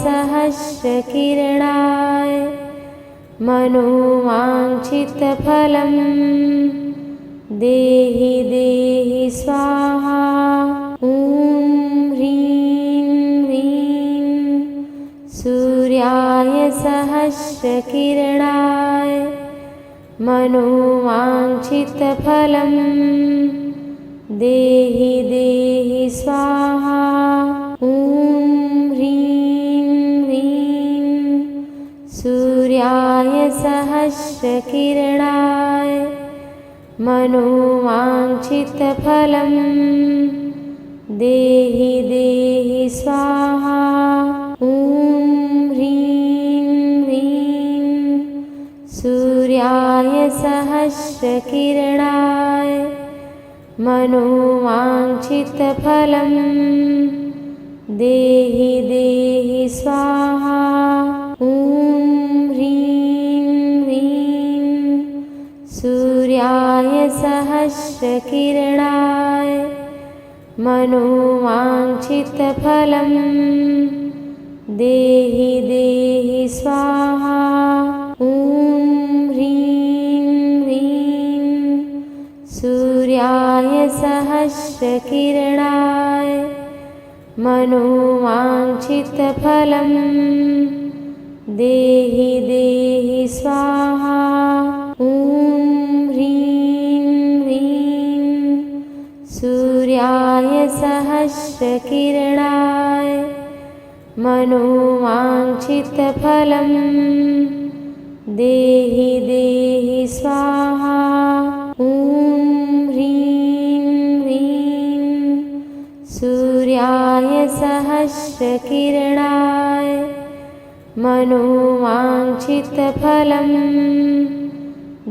सहस्रकिरणाय मनोवाञ्छितफलं देहि देहि स्वाहा। ॐ ह्रीं ह्रीं सूर्याय सहस्रकिरणाय मनोवाञ्छितफलं देहि देहि स्वाहा। ॐ ह्रीं ह्रीं सूर्याय सहस्रकिरणाय मनोवाञ्छितफलं देहि देहि स्वाहा। ॐ ह्रीं ह्रीं सूर्याय सहस्रकिरणाय मनोवाञ्छितफलं देहि देहि स्वाहा। ॐ ह्रीं ह्रीं सूर्याय सहस्रकिरणाय मनोवाञ्छितफलं देहि देहि स्वाहा। ॐ ह्रीं ह्रीं सूर्याय सहस्रकिरणाय मनोवाञ्छितफलं देहि देहि स्वाहा। ॐ ह्रीं ह्रीं सूर्याय सहस्रकिरणाय मनोवाञ्छितफलं देहि देहि स्वाहा। ॐ ह्रीं ह्रीं सूर्याय सहस्रकिरणाय मनोवाञ्छितफलं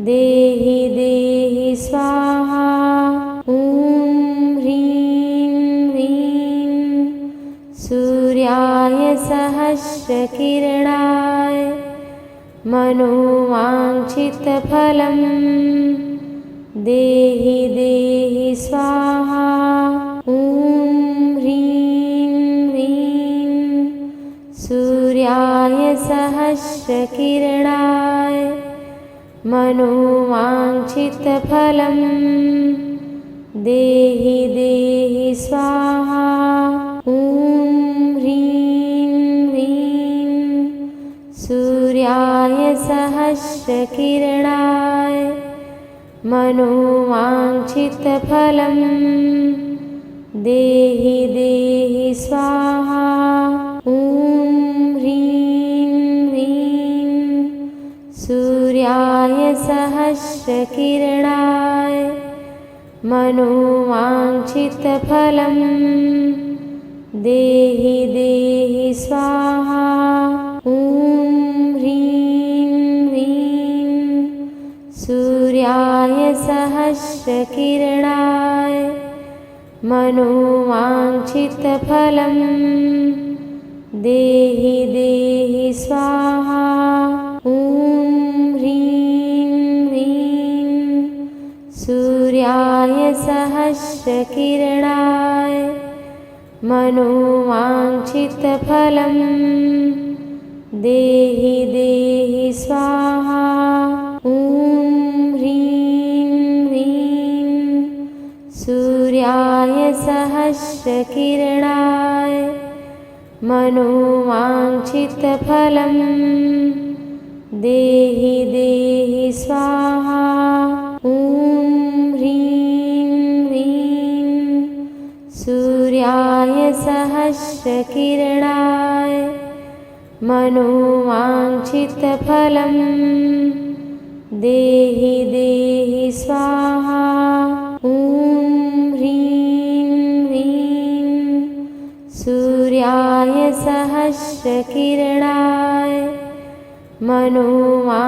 देहि देहि स्वाहा। ॐ ह्रीं ह्रीं सूर्याय सहस्रकिरणाय मनोवाञ्छितफलं देहि देहि स्वाहा। ॐ ह्रीं ह्रीं सूर्याय सहस्रकिरणाय मनोवाञ्छितफलं देहि देहि स्वाहा। ॐ ह्रीं ह्रीं सूर्याय सहस्रकिरणाय मनोवाञ्छितफलं देहि देहि स्वाहा। ॐ ह्रीं ह्रीं सूर्याय सहस्रकिरणाय मनोवाञ्छितफलं देहि देहि स्वाहा। ॐ ह्रीं ह्रीं सूर्याय सहस्रकिरणाय मनोवाञ्छितफलं देहि देहि स्वाहा। ॐ ह्रीं ह्रीं सूर्याय सहस्रकिरणाय मनोवाञ्छितफलं देहि देहि स्वाहा। ॐ ह्रीं ह्रीं सूर्याय सहस्रकिरणाय मनोवाञ्छितफलं देहि देहि स्वाहा। ॐ ह्रीं ह्रीं सूर्याय सहस्रकिरणाय मनोवाञ्छितफलं देहि देहि स्वाहा। ॐ ह्रीं ह्रीं सूर्याय सहस्रकिरणाय मनोवाञ्छितफलं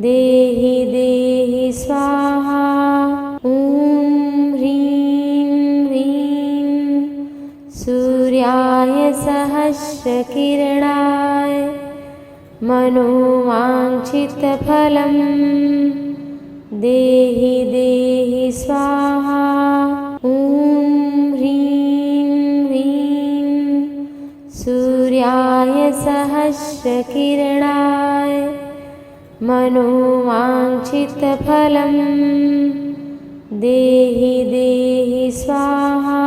देहि देहि स्वाहा। ॐ ह्रीं ह्रीं सूर्याय सहस्रकिरणाय मनोवाञ्छितफलं देहि देहि स्वाहा। ॐ ह्रीं ह्रीं मनोवाञ्छितफलं देहि देहि स्वाहा।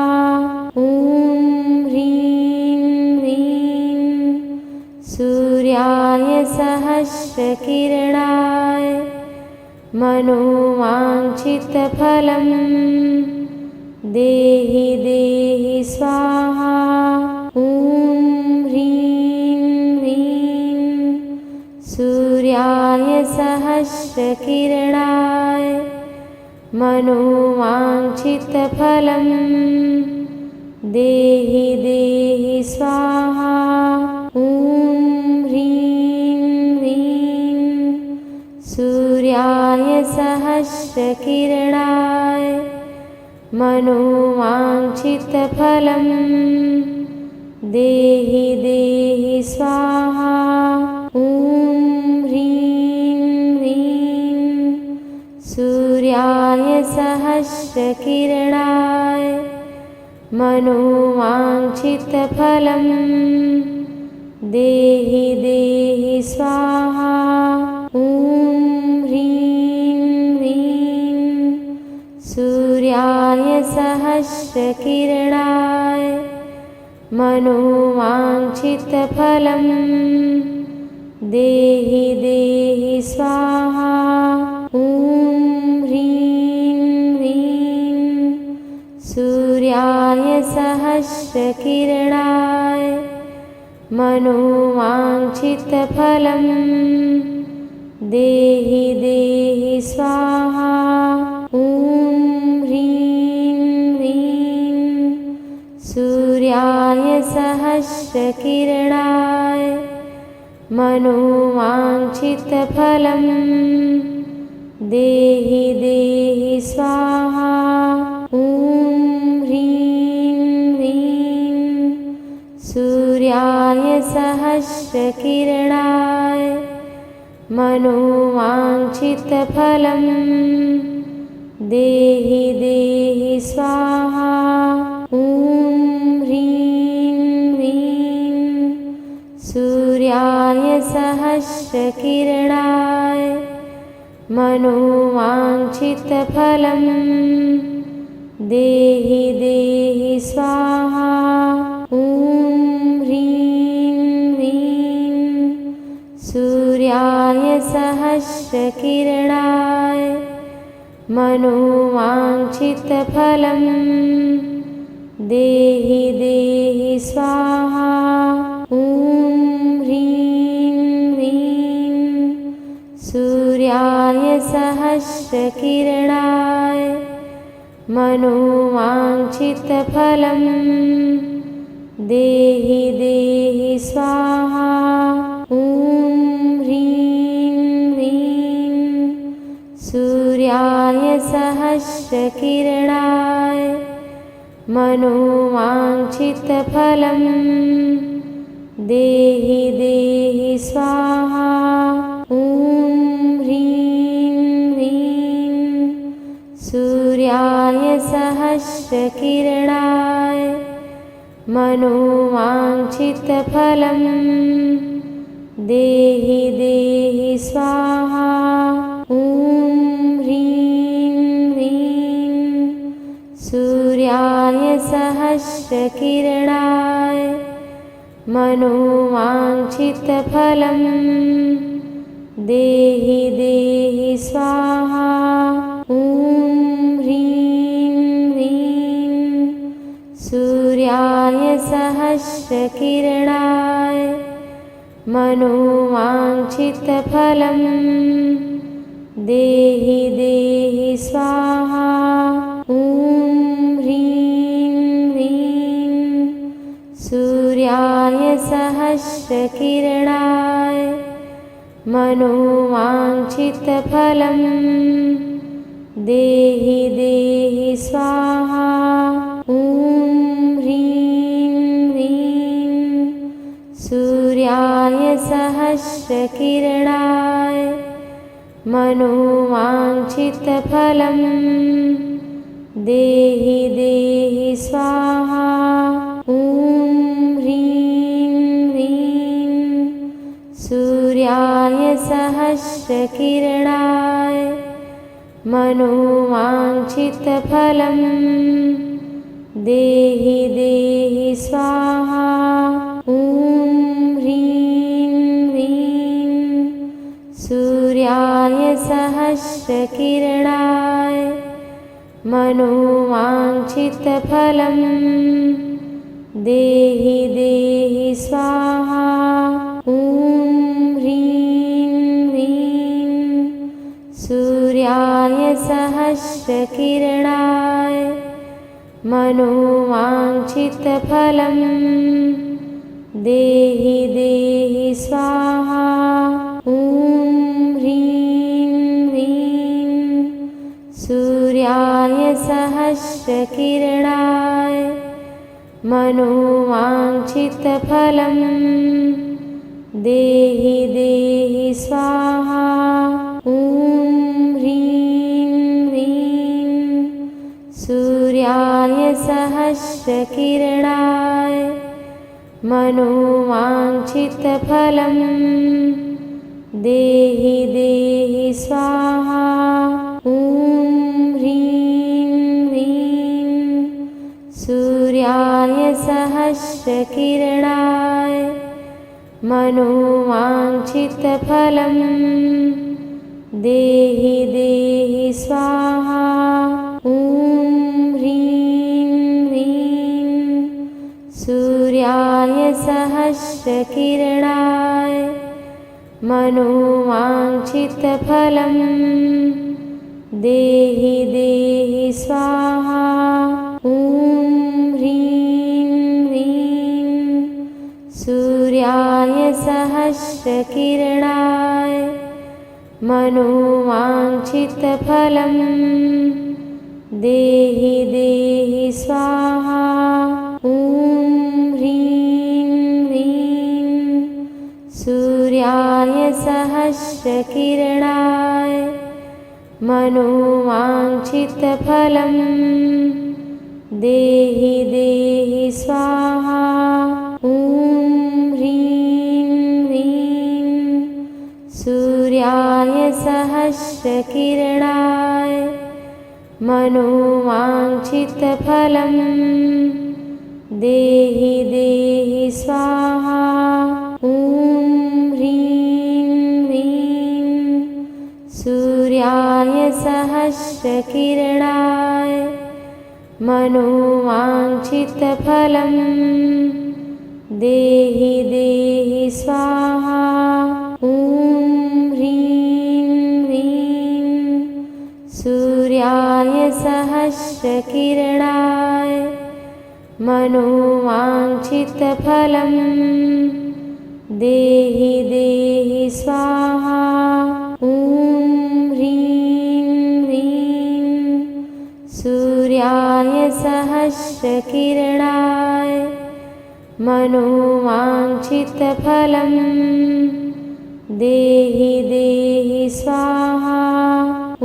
ॐ ह्रीं ह्रीं सूर्याय सहस्रकिरणाय मनोवाञ्छितफलं देहि देहि स्वाहा। ॐ ह्रीं ह्रीं सूर्याय सहस्रकिरणाय मनोवाञ्छितफलं देहि देहि स्वाहा। ॐ ह्रीं ह्रीं सूर्याय सहस्रकिरणाय मनोवाञ्छितफलं देहि देहि स्वाहा। ॐ ह्रीं ह्रीं सूर्याय सहस्रकिरणाय मनोवाञ्छितफलं देहि देहि स्वाहा। ॐ ह्रीं ह्रीं सूर्याय सहस्रकिरणाय मनोवाञ्छितफलं देहि देहि स्वाहा। ॐ ह्रीं ह्रीं सूर्याय सहस्रकिरणाय मनोवाञ्छितफलं देहि देहि स्वाहा। ॐ ह्रीं ह्रीं सूर्याय सहस्रकिरणाय मनोवाञ्छितफलं देहि देहि स्वाहा। ॐ ह्रीं ह्रीं सूर्याय सहस्रकिरणाय मनोवाञ्छितफलं देहि देहि स्वाहा। ॐ ह्रीं ह्रीं सूर्याय सहस्रकिरणाय मनोवाञ्छितफलं देहि देहि स्वाहा। ॐ ह्रीं ह्रीं सूर्याय सहस्रकिरणाय मनोवाञ्छितफलं देहि देहि स्वाहा। ॐ ह्रीं ह्रीं सूर्याय सहस्रकिरणाय मनोवाञ्छितफलं देहि देहि स्वाहा। ॐ ह्रीं ह्रीं सूर्याय सहस्रकिरणाय मनोवाञ्छितफलं देहि देहि स्वाहा। ॐ ह्रीं ह्रीं सूर्याय सहस्रकिरणाय मनोवाञ्छितफलं देहि देहि स्वाहा। ॐ ह्रीं ह्रीं सूर्याय सहस्रकिरणाय मनोवाञ्छितफलं देहि देहि स्वाहा। ॐ ह्रीं ह्रीं सूर्याय सहस्रकिरणाय मनोवाञ्छितफलं देहि देहि स्वाहा। ॐ ह्रीं ह्रीं सूर्याय सहस्रकिरणाय मनोवाञ्छितफलं देहि देहि स्वाहा। ॐ ह्रीं ह्रीं सूर्याय सहस्रकिरणाय मनोवाञ्छितफलं देहि देहि स्वाहा। ॐ ह्रीं ह्रीं सूर्याय सहस्रकिरणाय सहस्रकिरणाय मनोवाञ्छितफलं देहि देहि स्वाहा। ॐ ह्रीं ह्रीं सूर्याय सहस्रकिरणाय मनोवाञ्छितफलं देहि देहि स्वाहा। ॐ ह्रीं ह्रीं सूर्याय सहस्रकिरणाय मनोवाञ्छितफलं देहि देहि स्वाहा। ॐ ह्रीं ह्रीं सूर्याय सहस्रकिरणाय मनोवाञ्छितफलं देहि देहि स्वाहा। ॐ ह्रीं ह्रीं सूर्याय सहस्रकिरणाय मनोवाञ्छितफलं देहि देहि स्वाहा। ॐ ह्रीं ह्रीं सूर्याय सहस्रकिरणाय मनोवाञ्छितफलं देहि देहि स्वाहा। ॐ ह्रीं ह्रीं सूर्याय सहस्रकिरणाय मनोवाञ्छितफलं देहि देहि स्वाहा। ॐ ह्रीं ह्रीं सूर्याय सहस्रकिरणाय मनोवाञ्छितफलं देहि देहि स्वाहा। ॐ ह्रीं ह्रीं सूर्याय सहस्रकिरणाय मनोवाञ्छितफलं देहि देहि स्वाहा। ॐ ह्रीं ह्रीं सूर्याय सहस्रकिरणाय मनोवाञ्छितफलं देहि देहि स्वाहा। ॐ ह्रीं ह्रीं सूर्याय सहस्रकिरणाय मनोवाञ्छितफलं देहि देहि स्वाहा। ॐ ह्रीं ह्रीं सूर्याय सहस्रकिरणाय मनोवाञ्छितफलं देहि देहि स्वाहा। ॐ ह्रीं ह्रीं सूर्याय सहस्रकिरणाय मनोवाञ्छितफलं देहि देहि स्वाहा। ॐ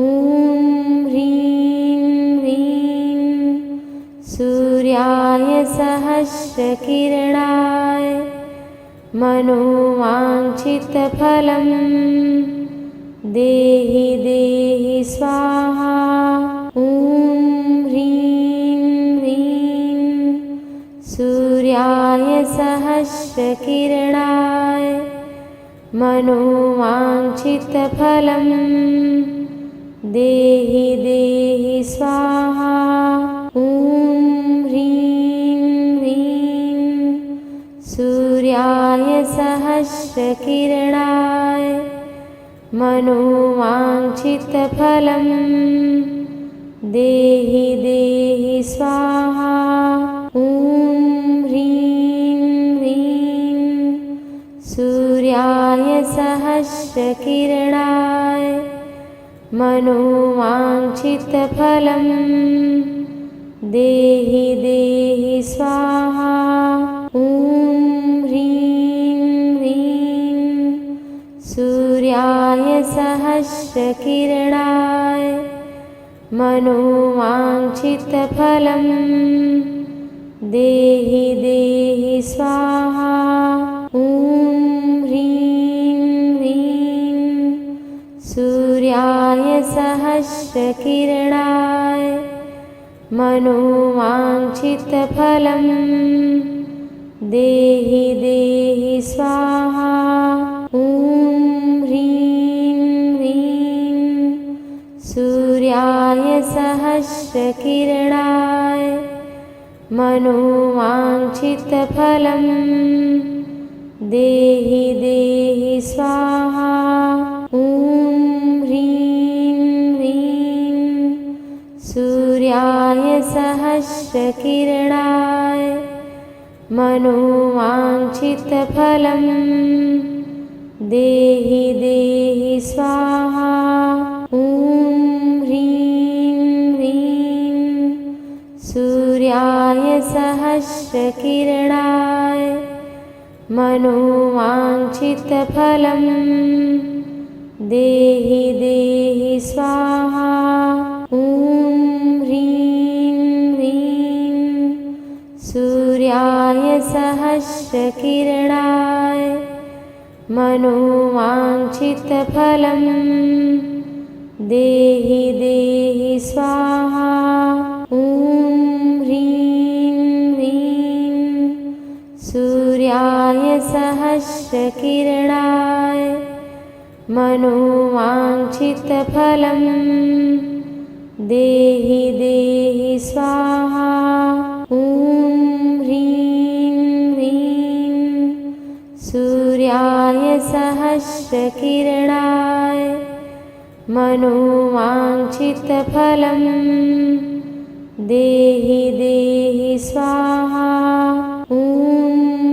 ह्रीं ह्रीं सूर्याय सहस्रकिरणाय मनोवाञ्छितफलं देहि देहि स्वाहा। ॐ ह्रीं ह्रीं सूर्याय सहस्रकिरणाय मनोवाञ्छितफलं देहि देहि स्वाहा। ॐ ह्रीं ह्रीं सूर्याय सहस्रकिरणाय मनोवाञ्छितफलं देहि देहि स्वाहा। ॐ ह्रीं ह्रीं सूर्याय सहस्रकिरणाय मनोवाञ्छितफलं देहि देहि स्वाहा। ॐ ह्रीं ह्रीं सूर्याय सहस्रकिरणाय मनोवाञ्छितफलं देहि देहि स्वाहा। ॐ ह्रीं ह्रीं सहस्रकिरणाय मनोवाञ्छितफलं देहि देहि स्वाहा। ॐ ह्रीं ह्रीं सूर्याय सहस्रकिरणाय मनोवाञ्छितफलं देहि देहि स्वाहा। ॐ ह्रीं ह्रीं सूर्याय सहस्रकिरणाय मनोवाञ्छितफलं देहि देहि स्वाहा। ॐ ह्रीं ह्रीं सूर्याय सहस्रकिरणाय मनोवाञ्छितफलं देहि देहि स्वाहा। ॐ ह्रीं ह्रीं सूर्याय सहस्रकिरणाय मनोवाञ्छितफलं देहि देहि स्वाहा। ॐ ह्रीं ह्रीं सूर्याय सहस्रकिरणाय मनोवाञ्छितफलं देहि देहि स्वाहा। ॐ ह्रीं ह्रीं सूर्याय सहस्रकिरणाय मनोवाञ्छितफलं देहि देहि स्वाहा। ॐ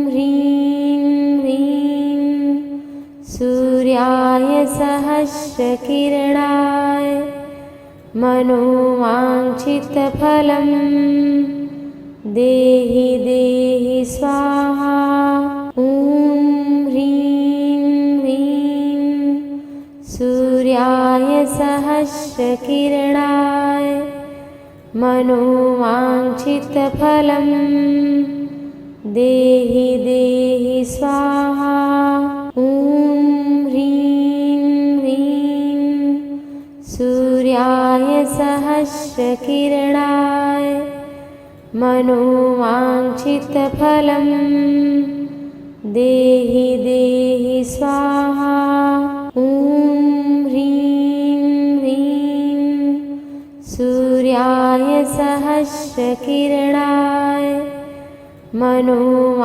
ह्रीं ह्रीं सूर्याय सहस्रकिरणाय मनोवाञ्छितफलं देहि देहि स्वाहा। ॐ ह्रीं ह्रीं सूर्याय सहस्रकिरणाय मनोवाञ्छितफलं देहि देहि स्वाहा। ॐ ह्रीं ह्रीं सूर्याय सहस्रकिरणाय मनोवाञ्छितफलं देहि देहि स्वाहा। ॐ ह्रीं ह्रीं सूर्याय सहस्रकिरणाय मनोवाञ्छितफलं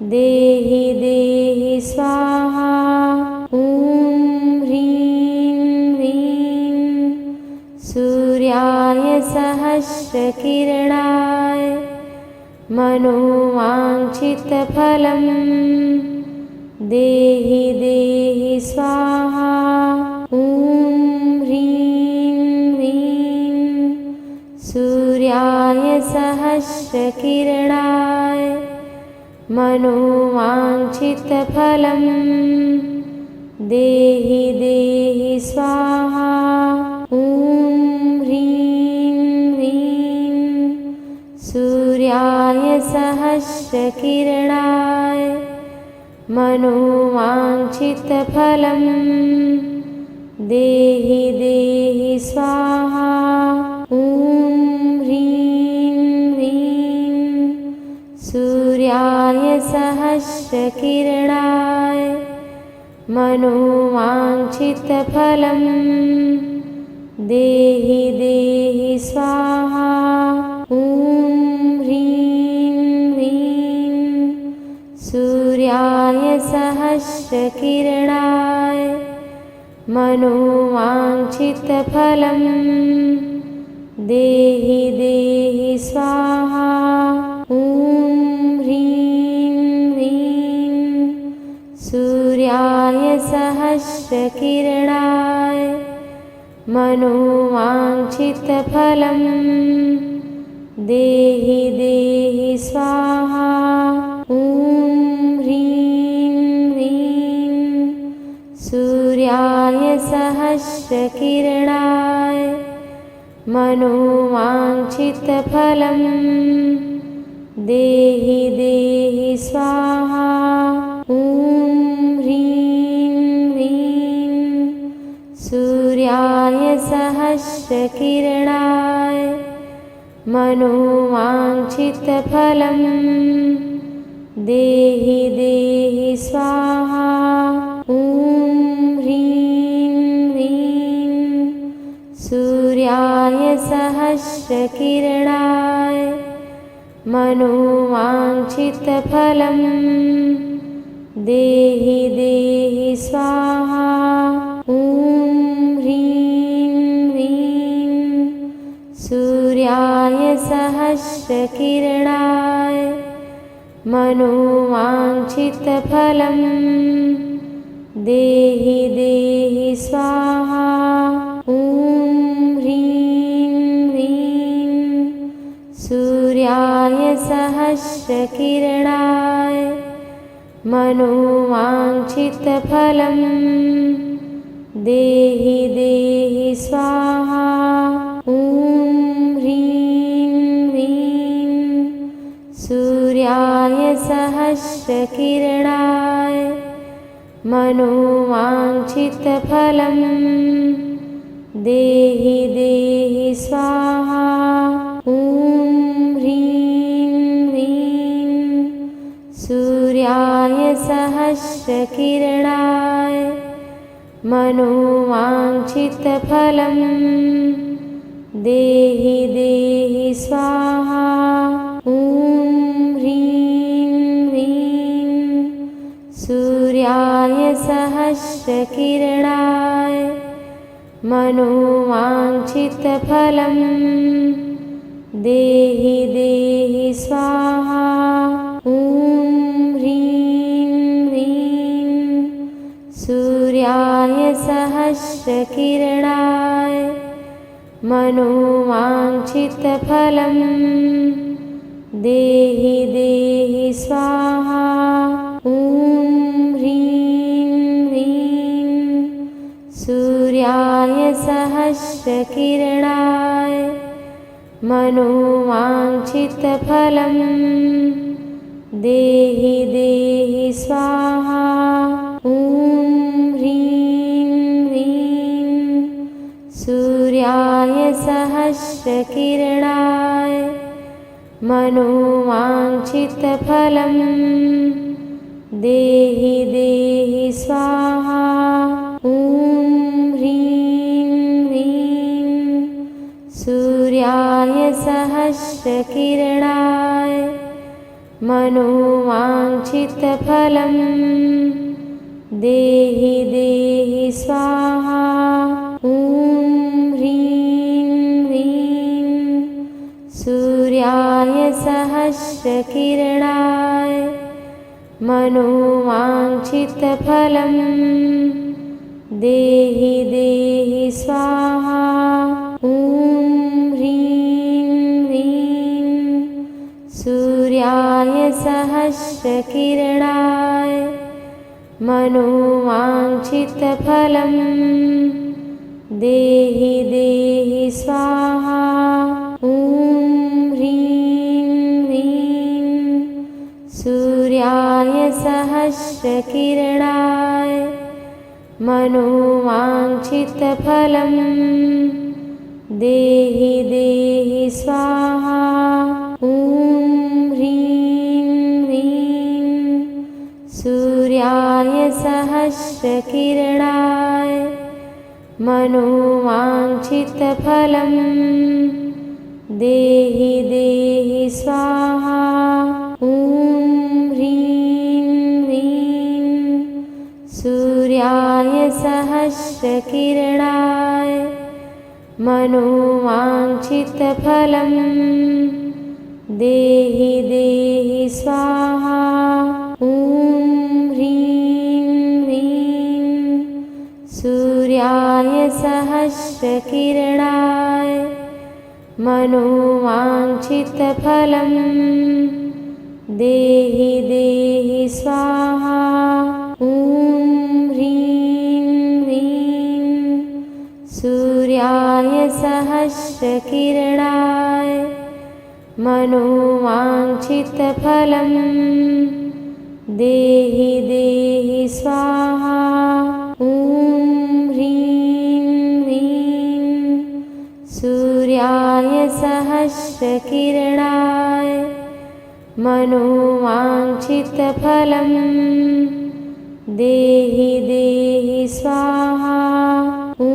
देहि देहि स्वाहा। ॐ ह्रीं ह्रीं सूर्याय सहस्रकिरणाय मनोवाञ्छितफलं देहि देहि स्वाहा। ॐ ह्रीं ह्रीं सूर्याय सहस्रकिरणाय मनोवाञ्छितफलं देहि देहि स्वाहा। ॐ ह्रीं ह्रीं सूर्याय सहस्रकिरणाय मनोवाञ्छितफलं देहि देहि स्वाहा। ॐ ह्रीं ह्रीं सूर्याय सहस्रकिरणाय मनोवाञ्छितफलं देहि देहि स्वाहा। ॐ ह्रीं ह्रीं सूर्याय सहस्रकिरणाय मनोवाञ्छितफलं देहि देहि स्वाहा। ॐ ह्रीं ह्रीं सूर्याय सहस्रकिरणाय मनोवाञ्छितफलं देहि देहि स्वाहा। ॐ ह्रीं ह्रीं सूर्याय सहस्रकिरणाय मनोवाञ्छितफलं देहि देहि स्वाहा। ॐ ह्रीं ह्रीं सूर्याय सहस्रकिरणाय मनोवाञ्छितफलं देहि देहि स्वाहा। ॐ ह्रीं ह्रीं सूर्याय सहस्रकिरणाय मनोवाञ्छितफलं देहि देहि स्वाहा। ॐ ह्रीं ह्रीं सूर्याय सहस्रकिरणाय मनोवाञ्छितफलं देहि देहि स्वाहा। ॐ ह्रीं ह्रीं सूर्याय सहस्रकिरणाय मनोवाञ्छितफलं देहि देहि स्वाहा। ॐ ह्रीं ह्रीं सूर्याय सहस्रकिरणाय मनोवाञ्छितफलं देहि देहि स्वाहा। ॐ ह्रीं ह्रीं सूर्याय सहस्रकिरणाय मनोवाञ्छितफलं देहि देहि स्वाहा। ॐ ह्रीं ह्रीं सूर्याय सहस्रकिरणाय मनोवाञ्छितफलं देहि देहि स्वाहा। ॐ ह्रीं ह्रीं सूर्याय सहस्रकिरणाय मनोवाञ्छितफलं देहि देहि स्वाहा। ॐ ह्रीं ह्रीं सूर्याय सहस्रकिरणाय मनोवाञ्छितफलं देहि देहि स्वाहा। ॐ ह्रीं ह्रीं सूर्याय सहस्रकिरणाय मनोवाञ्छितफलं देहि देहि स्वाहा। ॐ ह्रीं ह्रीं सूर्याय सहस्रकिरणाय मनोवाञ्छितफलं देहि देहि स्वाहा। ॐ ह्रीं ह्रीं सूर्याय सहस्रकिरणाय मनोवाञ्छितफलं देहि देहि स्वाहा। ॐ ह्रीं ह्रीं सूर्याय सहस्रकिरणाय मनोवाञ्छितफलं देहि देहि स्वाहा। ॐ ह्रीं ह्रीं सूर्याय सहस्रकिरणाय मनोवाञ्छितफलं देहि देहि स्वाहा। ॐ ह्रीं ह्रीं सूर्याय सहस्रकिरणाय मनोवाञ्छितफलं देहि देहि स्वाहा। ॐ ह्रीं ह्रीं सूर्याय सहस्रकिरणाय मनोवाञ्छितफलं देहि देहि स्वाहा। ॐ ह्रीं ह्रीं सूर्याय सहस्रकिरणाय मनोवाञ्छितफलं देहि देहि स्वाहा। ॐ ह्रीं ह्रीं सूर्याय सहस्रकिरणाय मनोवाञ्छितफलं देहि देहि स्वाहा। ॐ ह्रीं सूर्याय सहस्रकिरणाय मनोवाञ्छितफलं देहि देहि स्वाहा। ॐ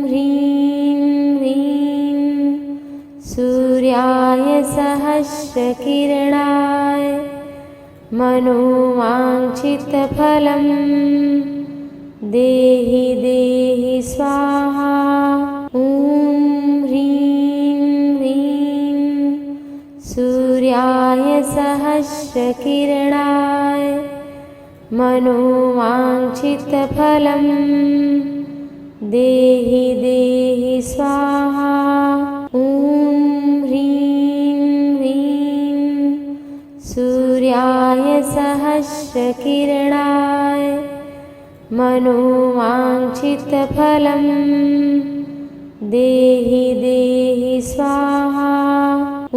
ह्रीं ह्रीं सूर्याय सहस्रकिरणाय मनोवाञ्छितफलं देहि देहि स्वाहा। ॐ ह्रीं ह्रीं सूर्याय सहस्रकिरणाय मनोवाञ्छितफलं देहि देहि स्वाहा। ॐ ह्रीं ह्रीं सूर्याय सहस्रकिरणाय मनोवाञ्छितफलं देहि देहि स्वाहा। ॐ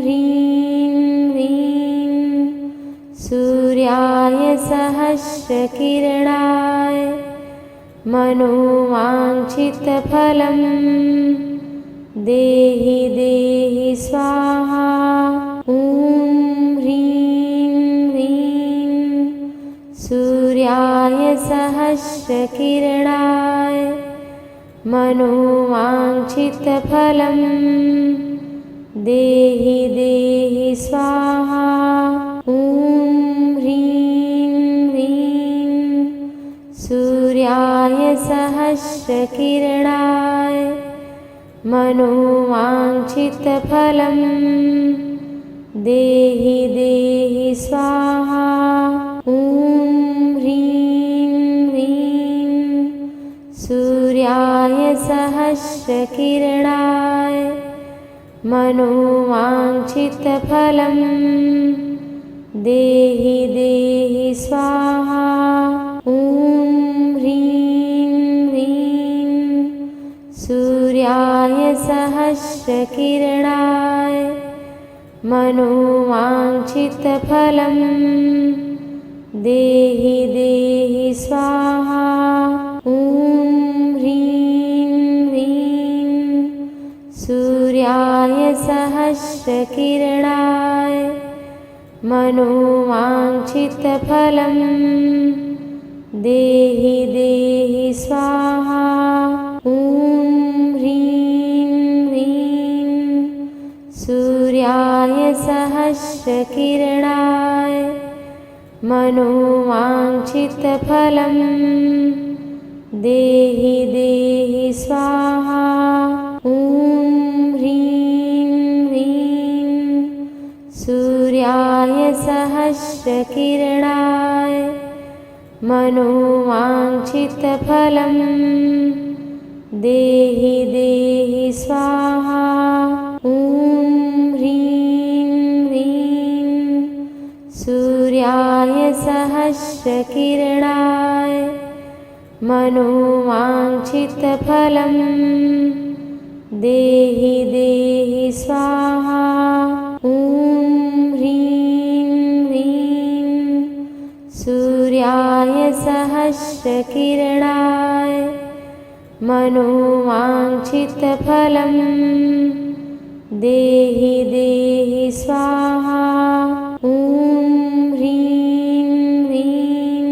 ह्रीं ह्रीं सूर्याय सहस्रकिरणाय मनोवाञ्छितफलं देहि देहि स्वाहा। ॐ ह्रीं ह्रीं सूर्याय सहस्रकिरणाय मनोवाञ्छितफलं देहि देहि स्वाहा। ॐ ह्रीं ह्रीं सूर्याय सहस्रकिरणाय मनोवाञ्छितफलं देहि देहि स्वाहा। ॐ ह्रीं ह्रीं सूर्याय सहस्रकिरणाय मनोवाञ्छितफलं देहि देहि स्वाहा। ॐ ह्रीं ह्रीं सूर्याय सहस्रकिरणाय मनोवाञ्छितफलं देहि देहि स्वाहा। ॐ ह्रीं ह्रीं सूर्याय सहस्रकिरणाय मनोवाञ्छितफलं देहि देहि स्वाहा। ॐ ह्रीं ह्रीं सूर्याय सहस्रकिरणाय मनोवाञ्छितफलं देहि देहि स्वाहा। ॐ ह्रीं ह्रीं सूर्याय सहस्रकिरणाय मनोवाञ्छितफलं देहि देहि स्वाहा। ॐ ह्रीं ह्रीं सूर्याय सहस्रकिरणाय मनोवाञ्छितफलं देहि देहि स्वाहा। ॐ ह्रीं ह्रीं सूर्याय सहस्रकिरणाय मनोवाञ्छितफलं देहि देहि स्वाहा। ॐ ह्रीं ह्रीं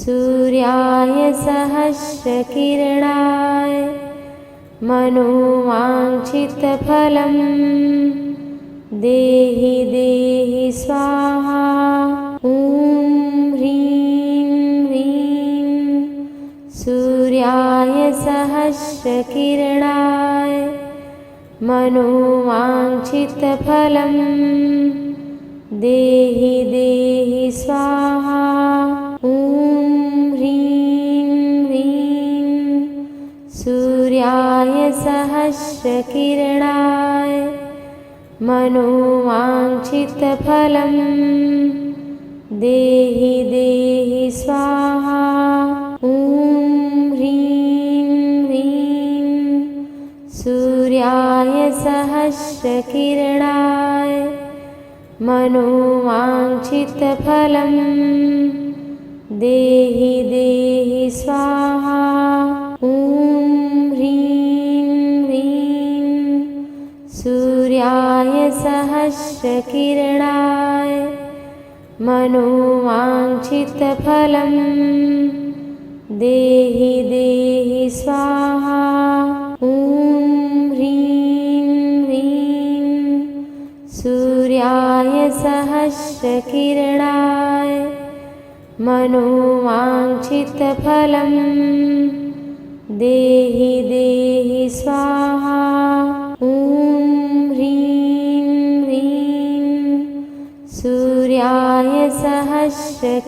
सूर्याय सहस्रकिरणाय मनोवाञ्छितफलं देहि देहि स्वाहा। ॐ ह्रीं ह्रीं सूर्याय सहस्रकिरणाय मनोवाञ्छितफलं देहि देहि स्वाहा। ॐ ह्रीं ह्रीं सूर्याय सहस्रकिरणाय मनोवाञ्छितफलं देहि देहि स्वाहा। ॐ ह्रीं ह्रीं सूर्याय सहस्रकिरणाय मनोवाञ्छितफलं देहि देहि स्वाहा। ॐ ह्रीं ह्रीं सहस्रकिरणाय मनोवाञ्छितफलं देहि देहि स्वाहा। ॐ ह्रीं ह्रीं सूर्याय सहस्रकिरणाय मनोवाञ्छितफलं देहि देहि स्वाहा। ॐ ह्रीं ह्रीं सूर्याय सहस्रकिरणाय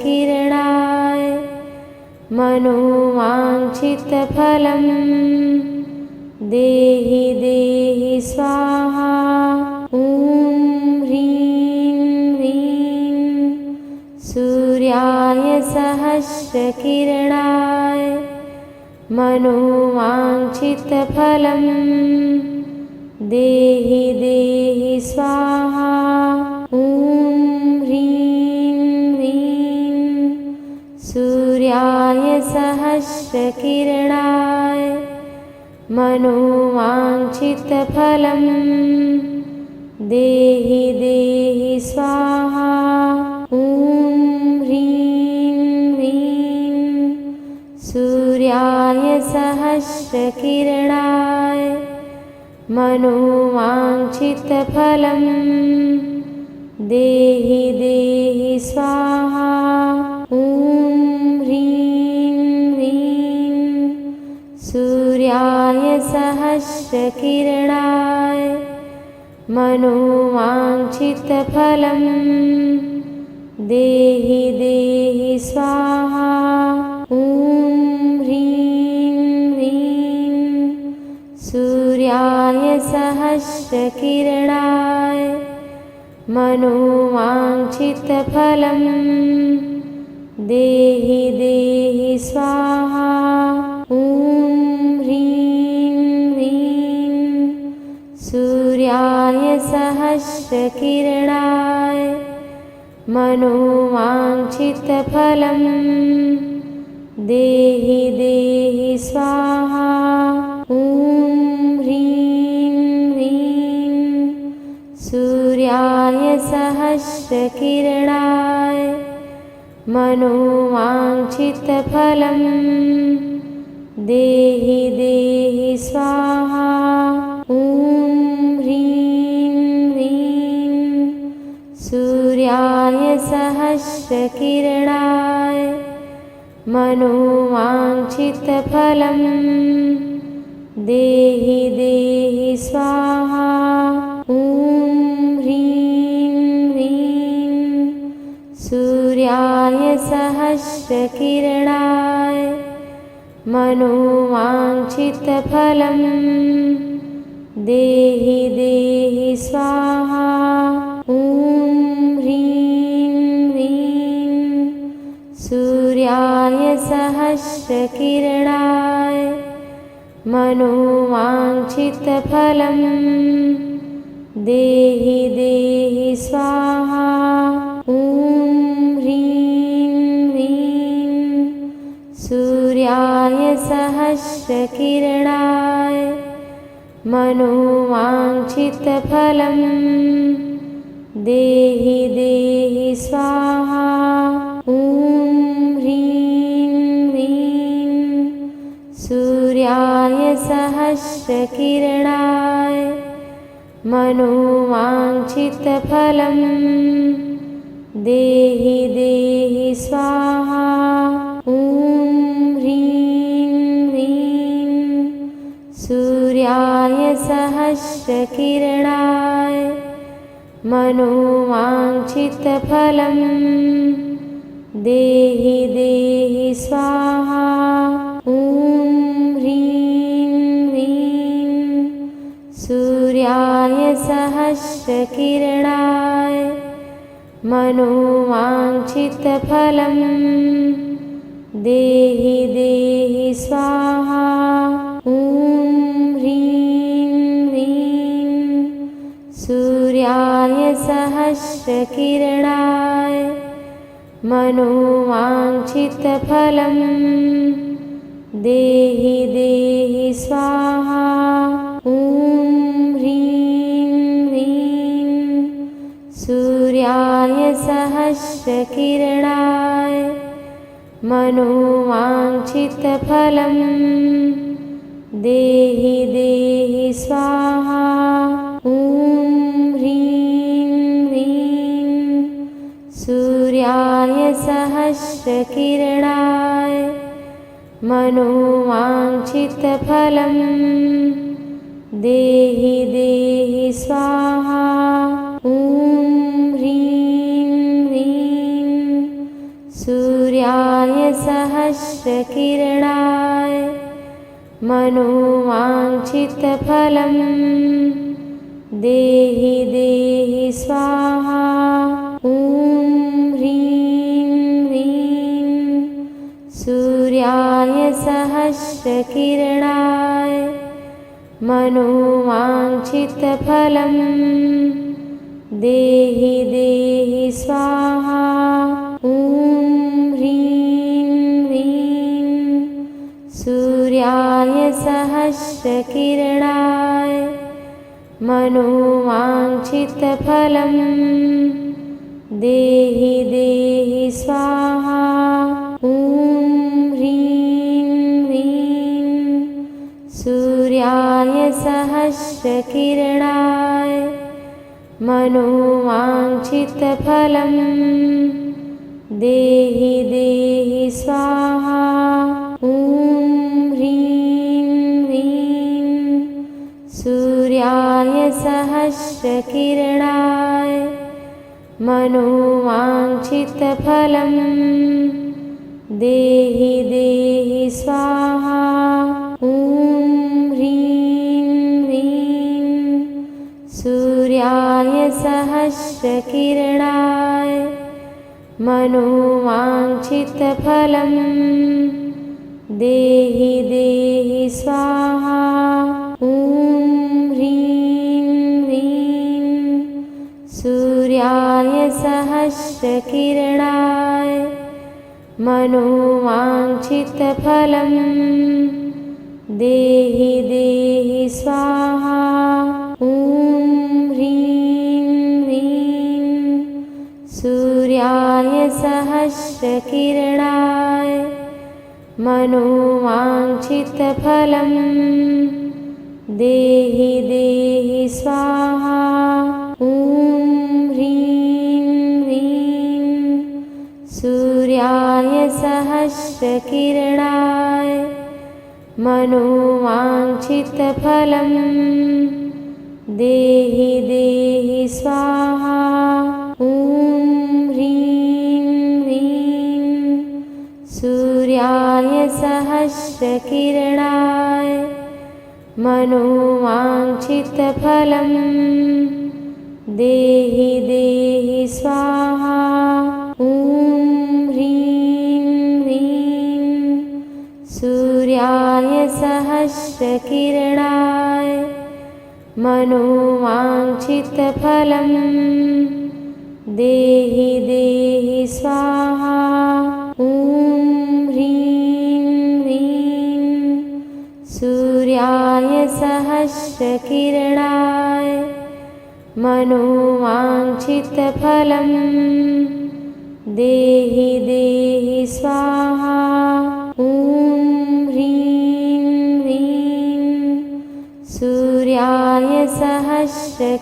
मनोवाञ्छितफलं देहि देहि स्वाहा। ॐ ह्रीं ह्रीं सूर्याय सहस्रकिरणाय मनोवाञ्छितफलं देहि देहि स्वाहा। ॐ ह्रीं ह्रीं सूर्याय सहस्रकिरणाय मनोवाञ्छितफलं देहि देहि स्वाहा। ॐ ह्रीं ह्रीं सूर्याय सहस्रकिरणाय मनोवाञ्छितफलं देहि देहि स्वाहा। ॐ ह्रीं ह्रीं सूर्याय सहस्रकिरणाय मनोवाञ्छितफलं देहि देहि स्वाहा। ॐ ह्रीं ह्रीं सूर्याय सहस्रकिरणाय मनोवाञ्छितफलं देहि देहि स्वाहा। ॐ ह्रीं ह्रीं सूर्याय सहस्रकिरणाय मनोवाञ्छितफलं देहि देहि स्वाहा। ॐ ह्रीं ह्रीं सूर्याय सहस्रकिरणाय मनोवाञ्छितफलं देहि देहि स्वाहा। ॐ ह्रीं ह्रीं सूर्याय सहस्रकिरणाय मनोवाञ्छितफलं देहि देहि स्वाहा। ॐ ह्रीं ह्रीं सूर्याय सहस्रकिरणाय मनोवाञ्छितफलं देहि देहि स्वाहा। ॐ ह्रीं ह्रीं सूर्याय सहस्रकिरणाय मनोवाञ्छितफलं देहि देहि स्वाहा। ॐ ह्रीं ह्रीं सूर्याय सहस्रकिरणाय मनोवाञ्छितफलं देहि देहि स्वाहा। ॐ ह्रीं ह्रीं सूर्याय सहस्रकिरणाय मनोवाञ्छितफलं देहि देहि स्वाहा। ॐ ह्रीं ह्रीं सूर्याय सहस्रकिरणाय मनोवाञ्छितफलं देहि देहि स्वाहा। ॐ ह्रीं ह्रीं सूर्याय सहस्रकिरणाय मनोवाञ्छितफलं देहि देहि स्वाहा। ॐ ह्रीं ह्रीं सूर्याय सहस्रकिरणाय मनोवाञ्छितफलं देहि देहि स्वाहा। ॐ ह्रीं ह्रीं सहस्रकिरणाय मनोवाञ्छितफलं देहि देहि स्वाहा। ॐ ह्रीं ह्रीं सूर्याय सहस्रकिरणाय मनोवाञ्छितफलं देहि देहि स्वाहा। ॐ ह्रीं ह्रीं सूर्याय सहस्रकिरणाय मनोवाञ्छितफलं देहि देहि स्वाहा। ॐ ह्रीं ह्रीं सूर्याय सहस्रकिरणाय मनोवाञ्छितफलं देहि देहि स्वाहा। ॐ ह्रीं ह्रीं सूर्याय सहस्रकिरणाय मनोवाञ्छितफलं देहि देहि स्वाहा। ॐ ह्रीं ह्रीं सूर्याय सहस्रकिरणाय मनोवाञ्छितफलं देहि देहि स्वाहा। ॐ ह्रीं ह्रीं सूर्याय सहस्रकिरणाय मनोवाञ्छितफलं देहि देहि स्वाहा। ॐ ह्रीं ह्रीं सूर्याय सहस्रकिरणाय मनोवाञ्छितफलं देहि देहि स्वाहा। ॐ ह्रीं ह्रीं सूर्याय सहस्रकिरणाय मनोवाञ्छितफलं देहि देहि स्वाहा। ॐ ह्रीं ह्रीं सूर्याय सहस्रकिरणाय मनोवाञ्छितफलं देहि देहि स्वाहा। ॐ ह्रीं ह्रीं सूर्याय सहस्रकिरणाय मनोवाञ्छितफलं देहि देहि स्वाहा। ॐ ह्रीं ह्रीं सूर्याय सहस्रकिरणाय मनोवाञ्छितफलं देहि देहि स्वाहा। ॐ ह्रीं ह्रीं सूर्याय सहस्रकिरणाय मनोवाञ्छितफलं देहि देहि स्वाहा। ॐ ह्रीं ह्रीं सूर्याय सहस्रकिरणाय मनोवाञ्छितफलं देहि देहि स्वाहा। ॐ ह्रीं ह्रीं सूर्याय सहस्रकिरणाय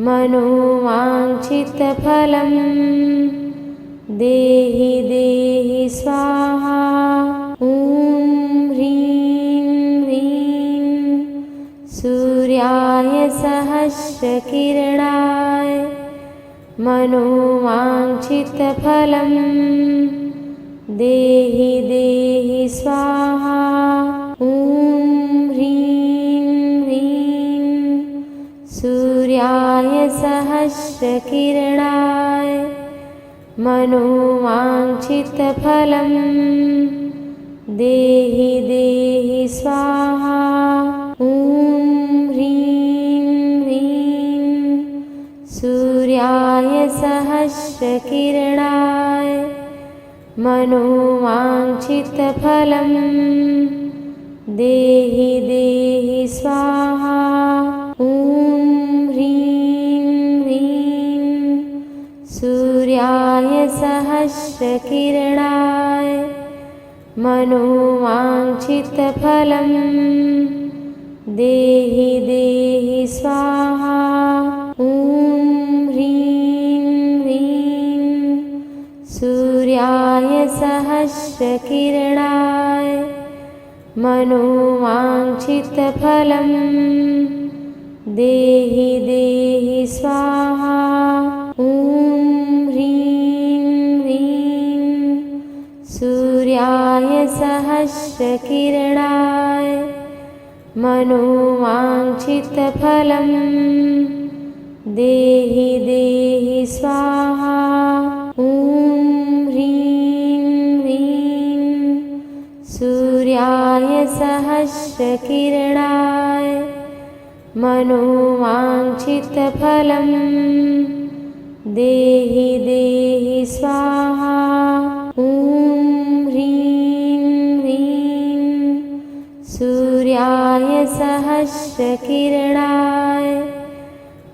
मनोवाञ्छितफलं देहि देहि स्वाहा। ॐ ह्रीं ह्रीं सूर्याय सहस्रकिरणाय मनोवाञ्छितफलं देहि देहि स्वाहा। ॐ ह्रीं ह्रीं सूर्याय सहस्रकिरणाय मनोवाञ्छितफलं देहि देहि स्वाहा। ॐ ह्रीं ह्रीं सूर्याय सहस्रकिरणाय मनोवाञ्छितफलं देहि देहि स्वाहा। ॐ ह्रीं ह्रीं सहस्रकिरणाय मनोवाञ्छितफलं देहि देहि स्वाहा। ॐ ह्रीं ह्रीं सूर्याय सहस्रकिरणाय मनोवाञ्छितफलं देहि देहि स्वाहा। ॐ ह्रीं ह्रीं सूर्याय सहस्रकिरणाय मनोवाञ्छितफलं देहि देहि स्वाहा। ॐ ह्रीं ह्रीं सूर्याय सहस्रकिरणाय मनोवाञ्छितफलं देहि देहि स्वाहा। ॐ ह्रीं ह्रीं सूर्याय सहस्रकिरणाय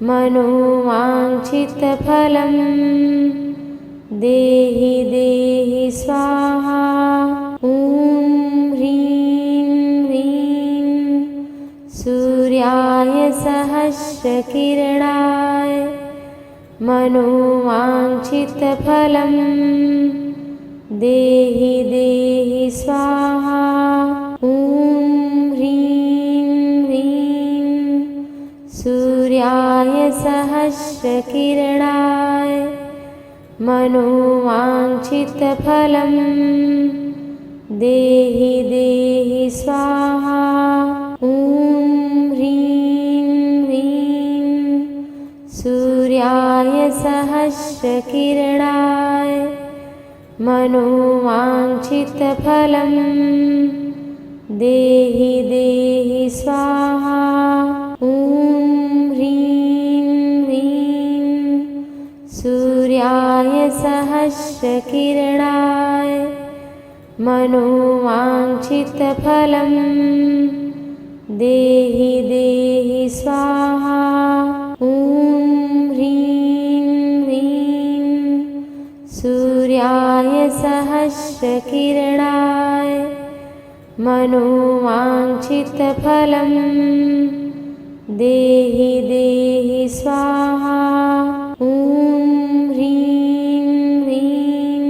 मनोवाञ्छितफलं देहि देहि स्वाहा। ॐ ह्रीं ह्रीं सूर्याय सहस्रकिरणाय मनोवाञ्छितफलं देहि देहि स्वाहा। ॐ ह्रीं ह्रीं सूर्याय सहस्रकिरणाय मनोवाञ्छितफलं देहि देहि स्वाहा। ॐ ह्रीं ह्रीं सूर्याय सहस्रकिरणाय मनोवाञ्छितफलं देहि देहि स्वाहा। ॐ ह्रीं ह्रीं सूर्याय सहस्रकिरणाय मनोवाञ्छितफलं देहि देहि स्वाहा। ॐ ह्रीं ह्रीं सूर्याय सहस्रकिरणाय मनोवाञ्छितफलं देहि देहि स्वाहा। ॐ ह्रीं ह्रीं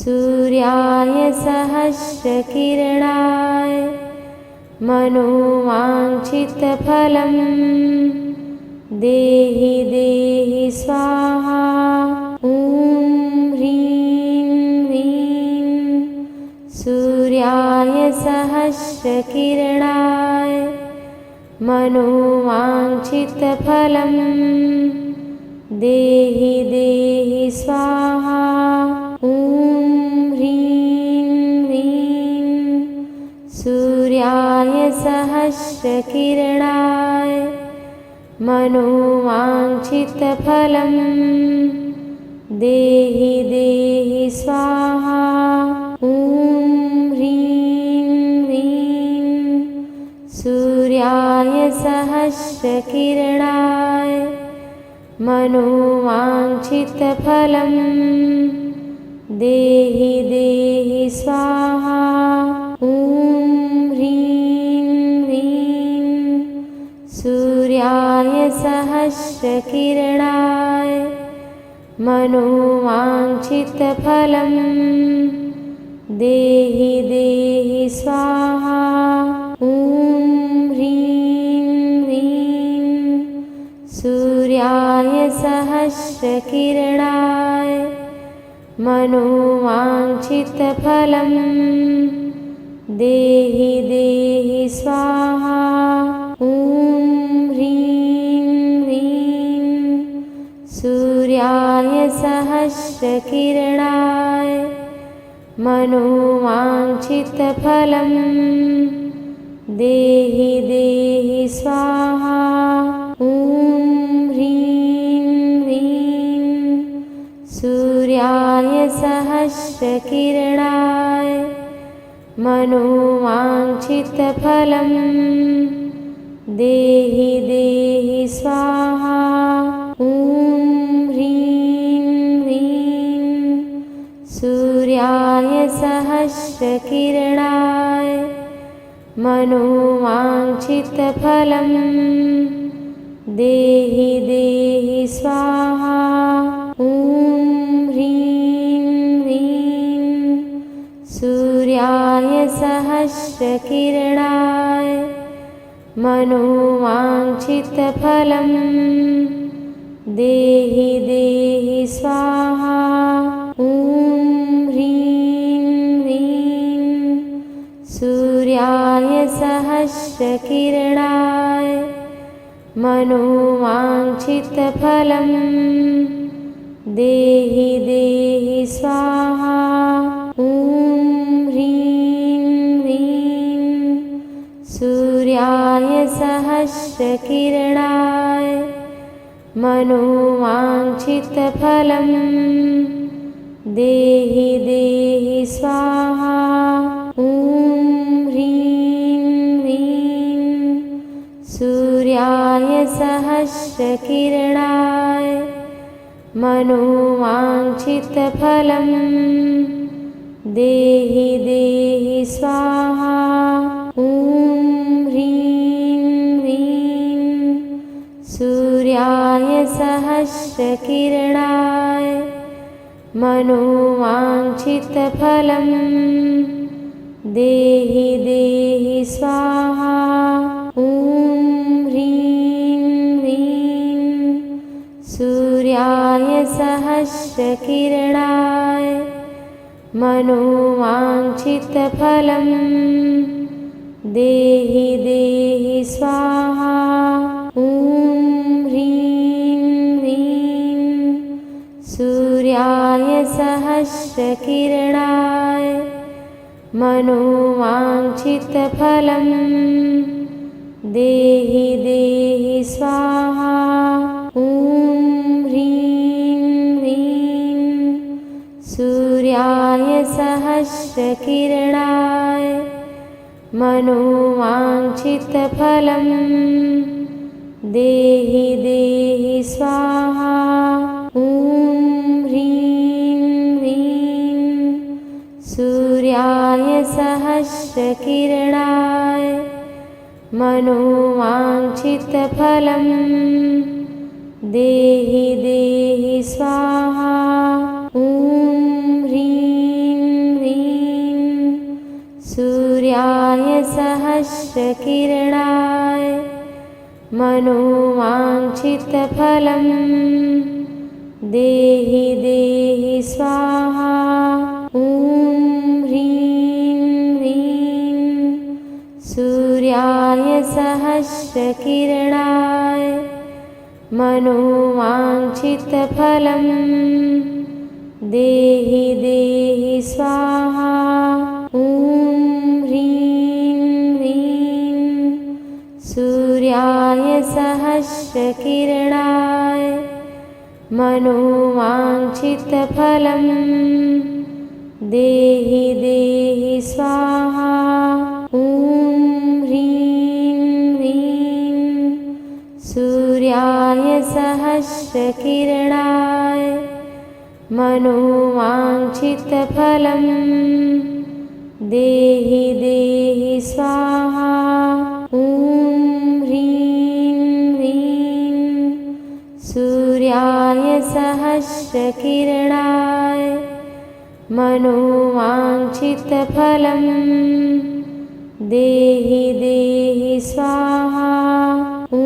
सूर्याय सहस्रकिरणाय मनोवाञ्छितफलं देहि देहि स्वाहा। ॐ ह्रीं ह्रीं सूर्याय सहस्रकिरणाय मनोवाञ्छितफलं देहि देहि स्वाहा। ॐ ह्रीं ह्रीं सूर्याय सहस्रकिरणाय मनोवाञ्छितफलं देहि देहि स्वाहा। ॐ ह्रीं ह्रीं सूर्याय सहस्रकिरणाय मनोवाञ्छितफलं देहि देहि स्वाहा। ॐ ह्रीं ह्रीं सूर्याय सहस्रकिरणाय मनोवाञ्छितफलं देहि देहि स्वाहा। ॐ ह्रीं ह्रीं सूर्याय सहस्रकिरणाय मनोवाञ्छितफलं देहि देहि स्वाहा। ॐ ह्रीं ह्रीं सूर्याय सहस्रकिरणाय मनोवाञ्छितफलं देहि देहि स्वाहा। ॐ ह्रीं ह्रीं सूर्याय सहस्रकिरणाय मनोवाञ्छितफलं देहि देहि स्वाहा। ॐ ह्रीं ह्रीं सूर्याय सहस्रकिरणाय मनोवाञ्छितफलं देहि देहि स्वाहा। ॐ ह्रीं ह्रीं सूर्याय सहस्रकिरणाय मनोवाञ्छितफलं देहि देहि स्वाहा। ॐ ह्रीं ह्रीं सूर्याय सहस्रकिरणाय मनोवाञ्छितफलं देहि देहि स्वाहा। ॐ ह्रीं ह्रीं सूर्याय सहस्रकिरणाय मनोवाञ्छितफलं देहि देहि स्वाहा। ॐ ह्रीं ह्रीं सूर्याय सहस्रकिरणाय मनोवाञ्छितफलं देहि देहि स्वाहा। ॐ ह्रीं ह्रीं सूर्याय सहस्रकिरणाय मनोवाञ्छितफलं देहि देहि स्वाहा। ॐ ह्रीं ह्रीं सूर्याय सहस्रकिरणाय मनोवाञ्छितफलं देहि देहि स्वाहा। ॐ ह्रीं ह्रीं सूर्याय सहस्रकिरणाय मनोवाञ्छितफलं देहि देहि स्वाहा। ॐ ह्रीं ह्रीं सूर्याय सहस्रकिरणाय मनोवाञ्छितफलं देहि देहि स्वाहा। ॐ ह्रीं ह्रीं सूर्याय सहस्रकिरणाय मनोवाञ्छितफलं देहि देहि स्वाहा। ॐ ह्रीं ह्रीं सूर्याय सहस्रकिरणाय मनोवाञ्छितफलं देहि देहि स्वाहा। ॐ ह्रीं ह्रीं सूर्याय सहस्रकिरणाय मनोवाञ्छितफलं देहि देहि स्वाहा। ॐ ह्रीं ह्रीं सूर्याय सहस्रकिरणाय मनोवाञ्छितफलं देहि देहि स्वाहा। ॐ ह्रीं ह्रीं सूर्याय सहस्रकिरणाय मनोवाञ्छितफलं देहि देहि स्वाहा। ॐ ह्रीं ह्रीं सूर्याय सहस्रकिरणाय मनोवाञ्छितफलं देहि देहि स्वाहा। ॐ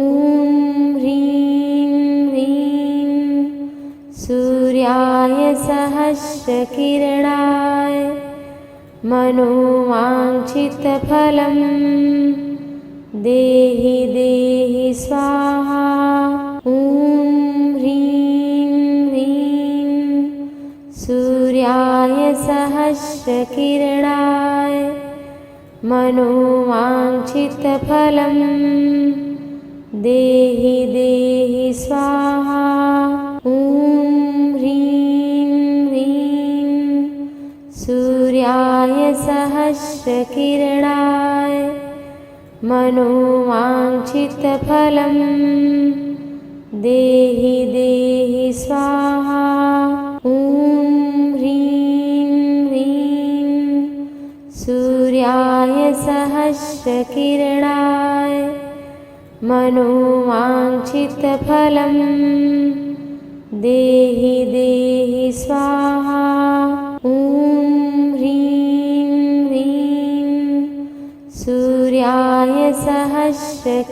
ह्रीं ह्रीं सूर्याय सहस्रकिरणाय मनोवाञ्छितफलं देहि देहि स्वाहा। ॐ ह्रीं ह्रीं सूर्याय सहस्रकिरणाय मनोवाञ्छितफलं देहि देहि स्वाहा। ॐ ह्रीं ह्रीं सूर्याय सहस्रकिरणाय मनोवाञ्छितफलं देहि देहि स्वाहा। ॐ ह्रीं ह्रीं सूर्याय सहस्रकिरणाय मनोवाञ्छितफलं देहि देहि स्वाहा। ॐ ह्रीं ह्रीं सूर्याय सहस्रकिरणाय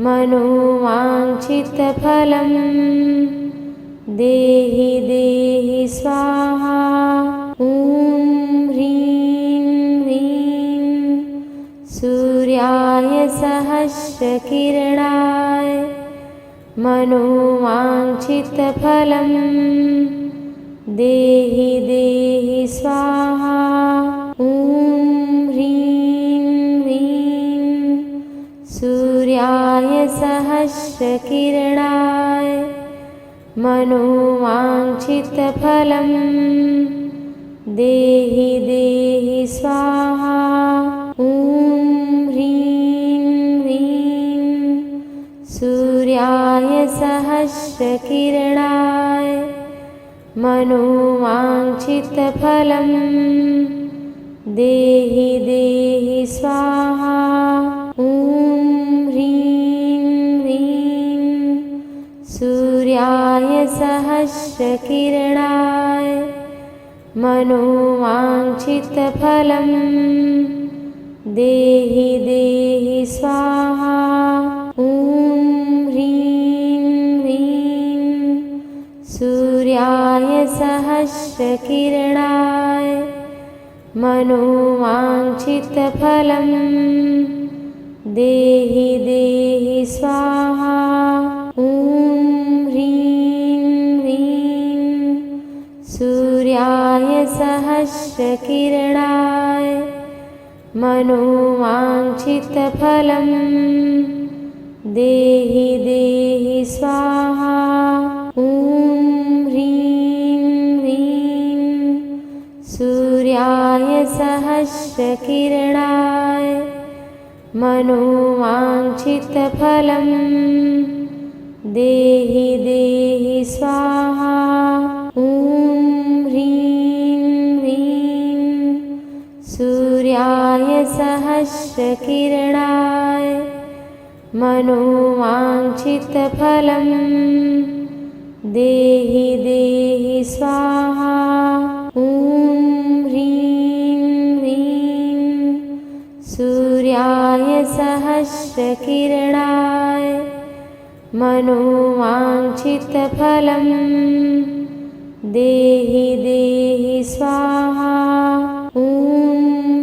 मनोवाञ्छितफलं देहि देहि स्वाहा। ॐ ह्रीं ह्रीं सूर्याय सहस्रकिरणाय मनोवाञ्छितफलं देहि देहि स्वाहा। ॐ ह्रीं ह्रीं सूर्याय सहस्रकिरणाय मनोवाञ्छितफलं देहि देहि स्वाहा। ॐ ह्रीं ह्रीं सूर्याय सहस्रकिरणाय मनोवाञ्छितफलं देहि देहि स्वाहा। ॐ ह्रीं ह्रीं सूर्याय सहस्रकिरणाय मनोवाञ्छितफलं देहि देहि स्वाहा। ॐ ह्रीं ह्रीं सूर्याय सहस्रकिरणाय मनोवाञ्छितफलं देहि देहि स्वाहा। ॐ ह्रीं ह्रीं सूर्याय सहस्रकिरणाय मनोवाञ्छितफलं देहि देहि स्वाहा। ॐ ह्रीं ह्रीं सूर्याय सहस्रकिरणाय मनोवाञ्छितफलं देहि देहि स्वाहा। ॐ ह्रीं ह्रीं सूर्याय सहस्रकिरणाय मनोवाञ्छितफलं देहि देहि स्वाहा। ॐ ह्रीं ह्रीं सूर्याय सहस्रकिरणाय मनोवाञ्छितफलं देहि देहि स्वाहा। ॐ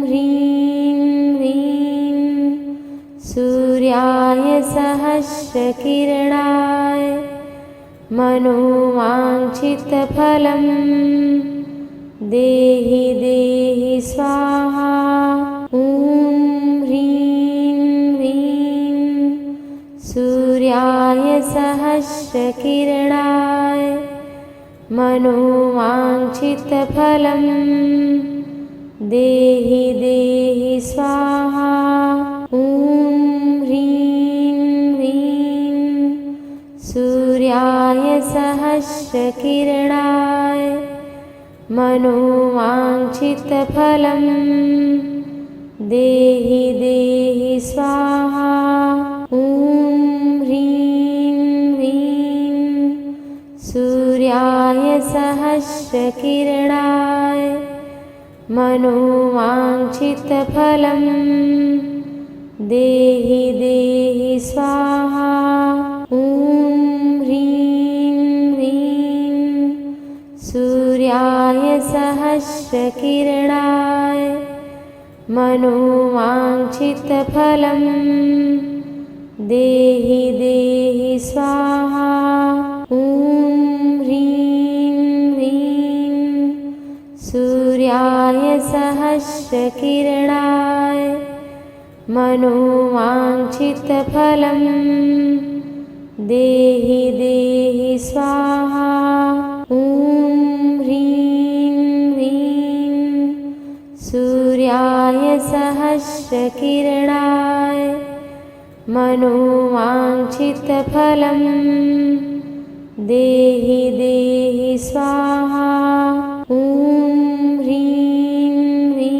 ह्रीं ह्रीं सूर्याय सहस्रकिरणाय मनोवाञ्छितफलं देहि देहि स्वाहा। ॐ ह्रीं ह्रीं सूर्याय सहस्रकिरणाय मनोवाञ्छितफलं देहि देहि स्वाहा। ॐ ह्रीं ह्रीं सूर्याय सहस्रकिरणाय मनोवाञ्छितफलं देहि देहि स्वाहा। ॐ ह्रीं ह्रीं सूर्याय सहस्रकिरणाय मनोवाञ्छितफलं देहि देहि स्वाहा। ॐ ह्रीं ह्रीं सूर्याय सहस्रकिरणाय मनोवाञ्छितफलं देहि देहि स्वाहा। ॐ ह्रीं ह्रीं सूर्याय सहस्रकिरणाय मनोवाञ्छितफलं देहि देहि स्वाहा। ॐ ह्रीं ह्रीं सूर्याय सहस्रकिरणाय मनोवाञ्छितफलं देहि देहि स्वाहा। ॐ ह्रीं ह्रीं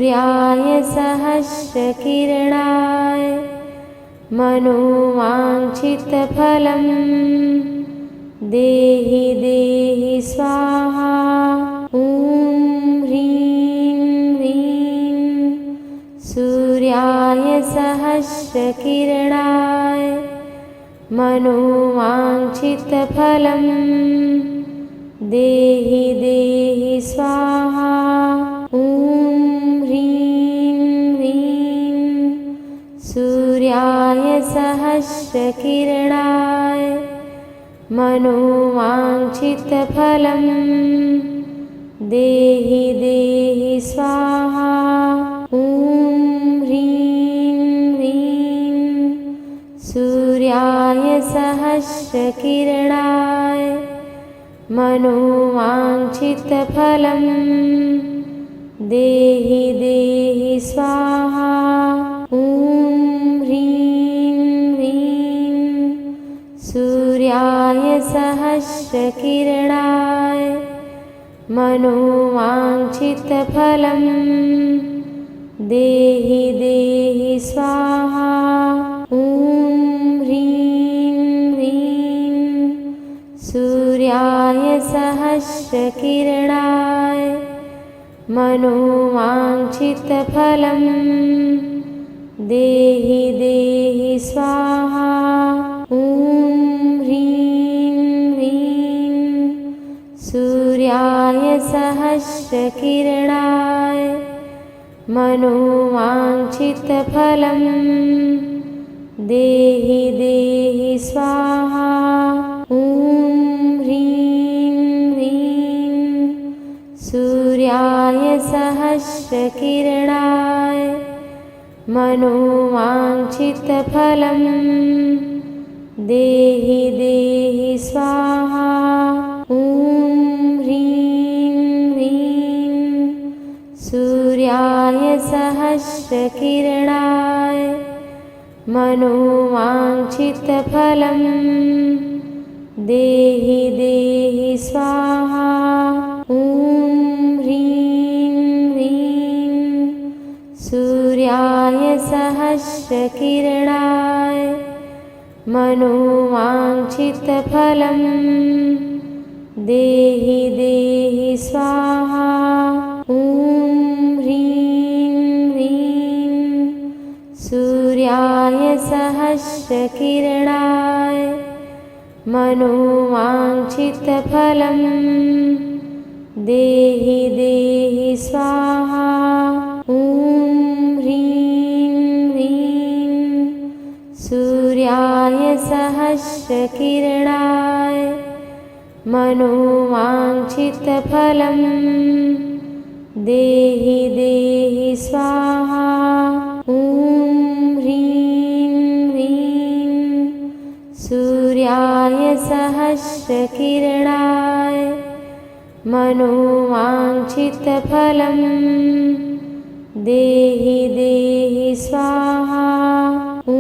सूर्याय सहस्रकिरणाय मनोवाञ्छितफलं देहि देहि स्वाहा। ॐ ह्रीं ह्रीं सूर्याय सहस्रकिरणाय मनोवाञ्छितफलं देहि देहि स्वाहा। ॐ ह्रीं ह्रीं सूर्याय सहस्रकिरणाय मनोवाञ्छितफलं देहि देहि स्वाहा। ॐ ह्रीं ह्रीं सूर्याय सहस्रकिरणाय मनोवाञ्छितफलं देहि देहि स्वाहा। ॐ ह्रीं ह्रीं सूर्याय सहस्रकिरणाय मनोवाञ्छितफलं देहि देहि स्वाहा। ॐ ह्रीं ह्रीं सूर्याय सहस्रकिरणाय मनोवाञ्छितफलं देहि देहि स्वाहा। ॐ ह्रीं ह्रीं सूर्याय सहस्रकिरणाय मनोवाञ्छितफलं देहि देहि स्वाहा। ॐ ह्रीं ह्रीं सूर्याय सहस्रकिरणाय मनोवाञ्छितफलं देहि देहि स्वाहा। ॐ ह्रीं ह्रीं सूर्याय सहस्रकिरणाय मनोवाञ्छितफलं देहि देहि स्वाहा। ॐ ह्रीं ह्रीं सूर्याय सहस्रकिरणाय मनोवाञ्छितफलं देहि देहि स्वाहा। ॐ ह्रीं ह्रीं सूर्याय सहस्रकिरणाय मनोवाञ्छितफलं देहि देहि स्वाहा। ॐ ह्रीं ह्रीं सूर्याय सहस्रकिरणाय मनोवाञ्छितफलं देहि देहि स्वाहा। ॐ ह्रीं ह्रीं सूर्याय सहस्रकिरणाय मनोवाञ्छितफलं देहि देहि स्वाहा। ॐ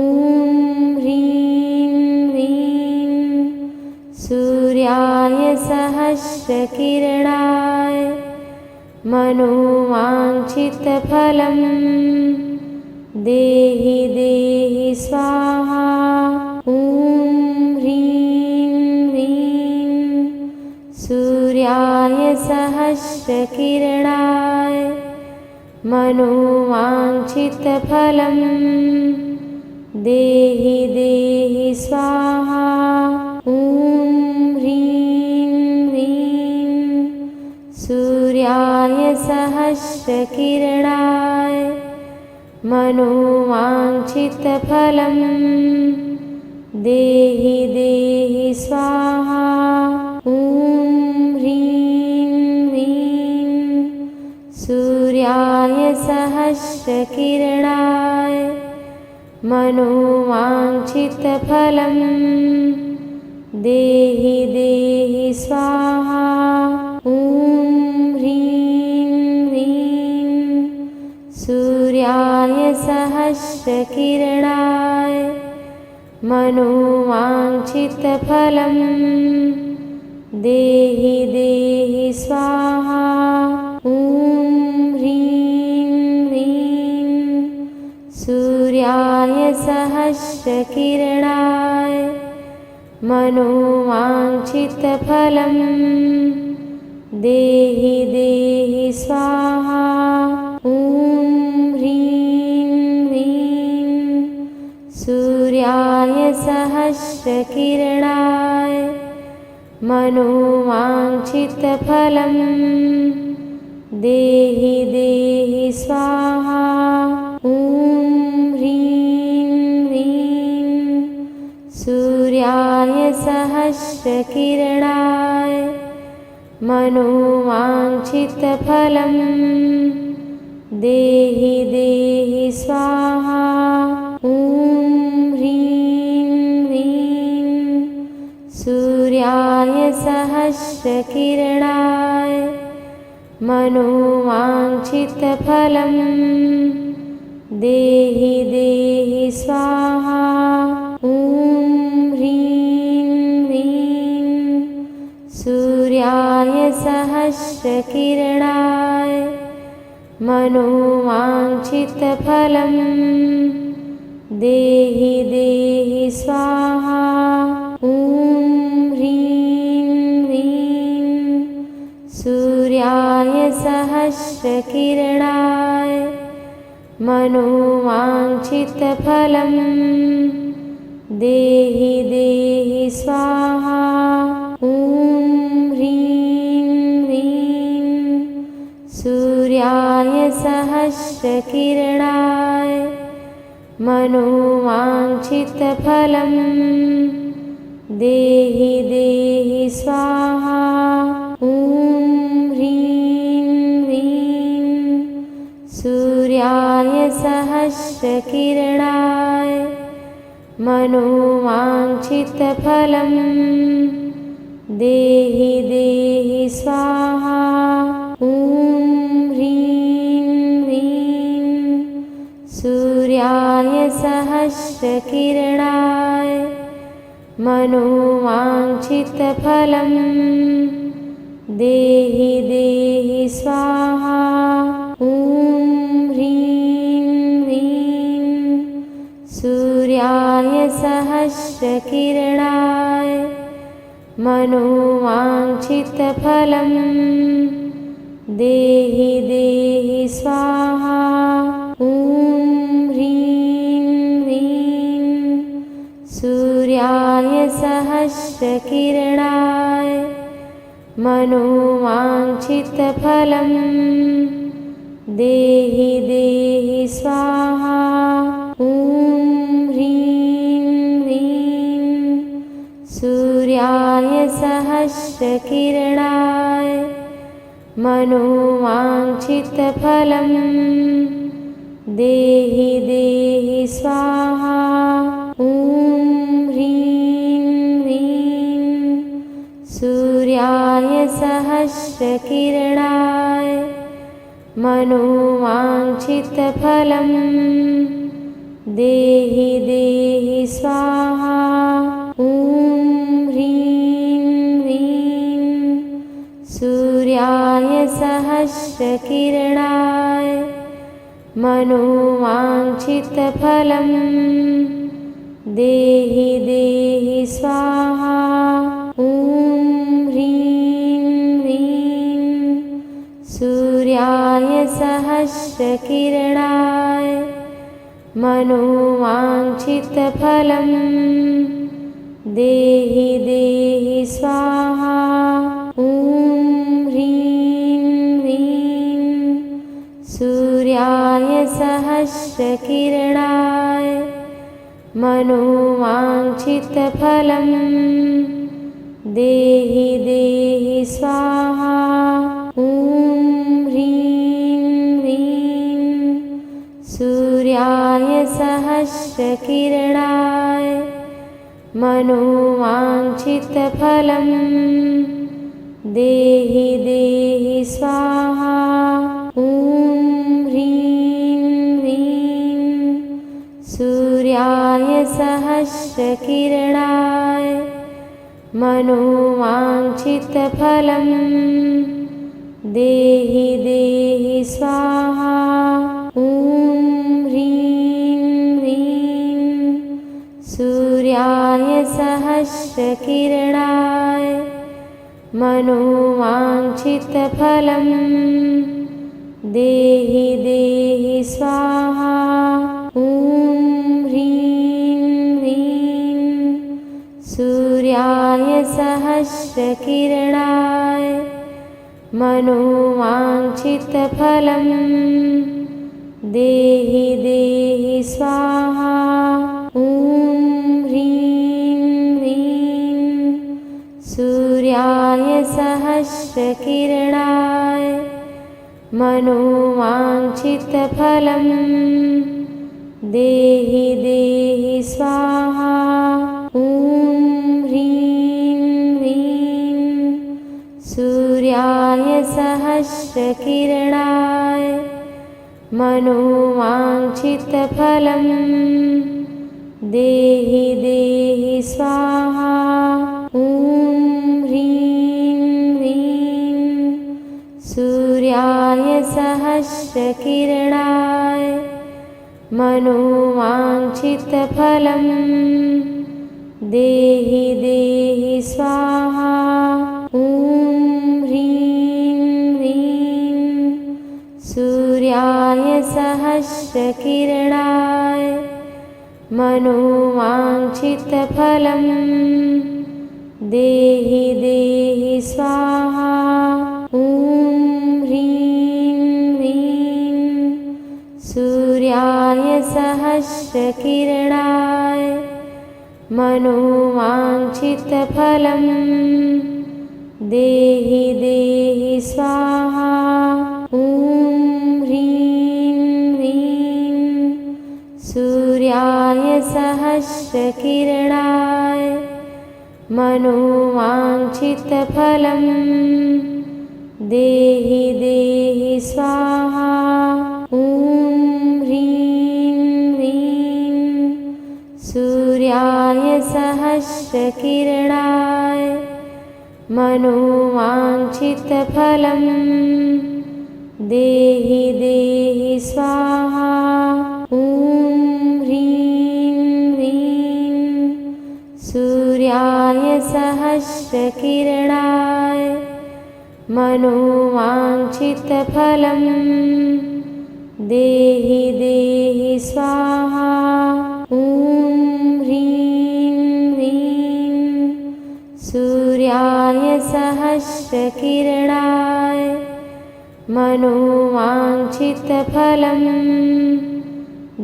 ह्रीं ह्रीं सूर्याय सहस्रकिरणाय मनोवाञ्छितफलं देहि देहि स्वाहा। ॐ ह्रीं ह्रीं सूर्याय सहस्रकिरणाय मनोवाञ्छितफलं देहि देहि स्वाहा। ॐ ह्रीं ह्रीं सूर्याय सहस्रकिरणाय मनोवाञ्छितफलं देहि देहि स्वाहा। ॐ ह्रीं ह्रीं सूर्याय सहस्रकिरणाय मनोवाञ्छितफलं देहि देहि स्वाहा। ॐ ह्रीं ह्रीं सूर्याय सहस्रकिरणाय मनोवाञ्छितफलं देहि देहि स्वाहा। ॐ ह्रीं ह्रीं सहस्रकिरणाय मनोवाञ्छितफलं देहि देहि स्वाहा। ॐ ह्रीं ह्रीं सूर्याय सहस्रकिरणाय मनोवाञ्छितफलं देहि देहि स्वाहा। ॐ ह्रीं ह्रीं सूर्याय सहस्रकिरणाय मनोवाञ्छितफलं देहि देहि स्वाहा। ॐ ह्रीं ह्रीं सूर्याय सहस्रकिरणाय मनोवाञ्छितफलं देहि देहि स्वाहा। ॐ ह्रीं ह्रीं सूर्याय सहस्रकिरणाय मनोवाञ्छितफलं देहि देहि स्वाहा। ॐ ह्रीं ह्रीं सूर्याय सहस्रकिरणाय मनोवाञ्छितफलं देहि देहि स्वाहा। ॐ ह्रीं ह्रीं सूर्याय सहस्रकिरणाय मनोवाञ्छितफलं देहि देहि स्वाहा। ॐ ह्रीं ह्रीं सूर्याय सहस्रकिरणाय मनोवाञ्छितफलं देहि देहि स्वाहा। ॐ ह्रीं ह्रीं सूर्याय सहस्रकिरणाय मनोवाञ्छितफलं देहि देहि स्वाहा। ॐ ह्रीं ह्रीं सूर्याय सहस्रकिरणाय मनोवाञ्छितफलं देहि देहि स्वाहा। ॐ ह्रीं ह्रीं सूर्याय सहस्रकिरणाय मनोवाञ्छितफलं देहि देहि स्वाहा। ॐ ह्रीं ह्रीं सूर्याय सहस्रकिरणाय मनोवाञ्छितफलं देहि देहि स्वाहा। ॐ ह्रीं ह्रीं सूर्याय सहस्रकिरणाय मनोवाञ्छितफलं देहि देहि स्वाहा। ॐ ह्रीं ह्रीं सूर्याय सहस्रकिरणाय मनोवाञ्छितफलं देहि देहि स्वाहा। ॐ ह्रीं ह्रीं सूर्याय सहस्रकिरणाय मनोवाञ्छितफलं देहि देहि स्वाहा। ॐ ह्रीं ह्रीं सूर्याय सहस्रकिरणाय मनोवाञ्छितफलं देहि देहि स्वाहा। ॐ ह्रीं ह्रीं सूर्याय सहस्रकिरणाय मनोवाञ्छितफलं देहि देहि स्वाहा। ॐ ह्रीं ह्रीं सूर्याय सहस्रकिरणाय मनोवाञ्छितफलं देहि देहि स्वाहा। ॐ ह्रीं ह्रीं सहस्रकिरणाय मनोवाञ्छितफलं देहि देहि स्वाहा। ॐ ह्रीं ह्रीं सूर्याय सहस्रकिरणाय मनोवाञ्छितफलं देहि देहि स्वाहा। ॐ ह्रीं ह्रीं सूर्याय सहस्रकिरणाय मनोवाञ्छितफलं देहि देहि स्वाहा। ॐ ह्रीं ह्रीं सूर्याय सहस्रकिरणाय मनोवाञ्छितफलं देहि देहि स्वाहा। ॐ ह्रीं ह्रीं सूर्याय सहस्रकिरणाय मनोवाञ्छितफलं देहि देहि स्वाहा। ॐ ह्रीं ह्रीं सूर्याय सहस्रकिरणाय मनोवाञ्छितफलं देहि देहि स्वाहा। ॐ ह्रीं ह्रीं सूर्याय सहस्रकिरणाय मनोवाञ्छितफलं देहि देहि स्वाहा। ॐ ह्रीं ह्रीं सूर्याय सहस्रकिरणाय मनोवाञ्छितफलं देहि देहि स्वाहा। ॐ ह्रीं ह्रीं सूर्याय सहस्रकिरणाय मनोवाञ्छितफलं देहि देहि स्वाहा। ॐ ह्रीं ह्रीं सूर्याय सहस्रकिरणाय मनोवाञ्छितफलं देहि देहि स्वाहा। ॐ ह्रीं ह्रीं सूर्याय सहस्रकिरणाय मनोवाञ्छितफलं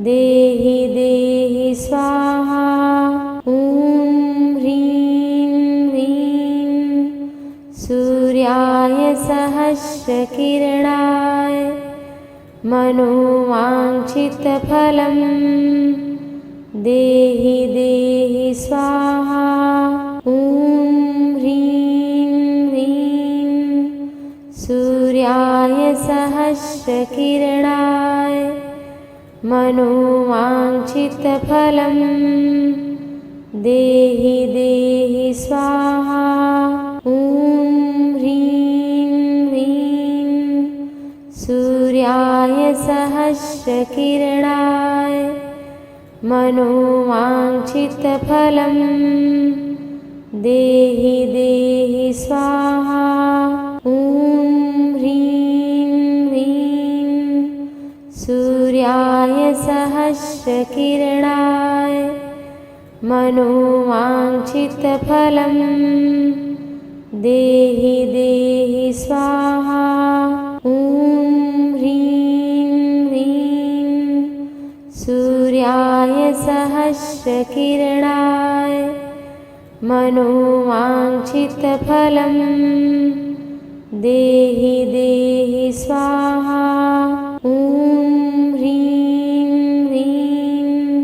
देहि देहि स्वाहा। ॐ ह्रीं ह्रीं सूर्याय सहस्रकिरणाय मनोवाञ्छितफलं देहि देहि स्वाहा। ॐ ह्रीं ह्रीं सूर्याय सहस्रकिरणाय मनोवाञ्छितफलं देहि देहि स्वाहा। ॐ ह्रीं ह्रीं सूर्याय सहस्रकिरणाय मनोवाञ्छितफलं देहि देहि स्वाहा। ॐ ह्रीं ह्रीं सूर्याय सहस्रकिरणाय मनोवाञ्छितफलं देहि देहि स्वाहा। ॐ ह्रीं ह्रीं सूर्याय सहस्रकिरणाय मनोवाञ्छितफलं देहि देहि स्वाहा। ॐ ह्रीं ह्रीं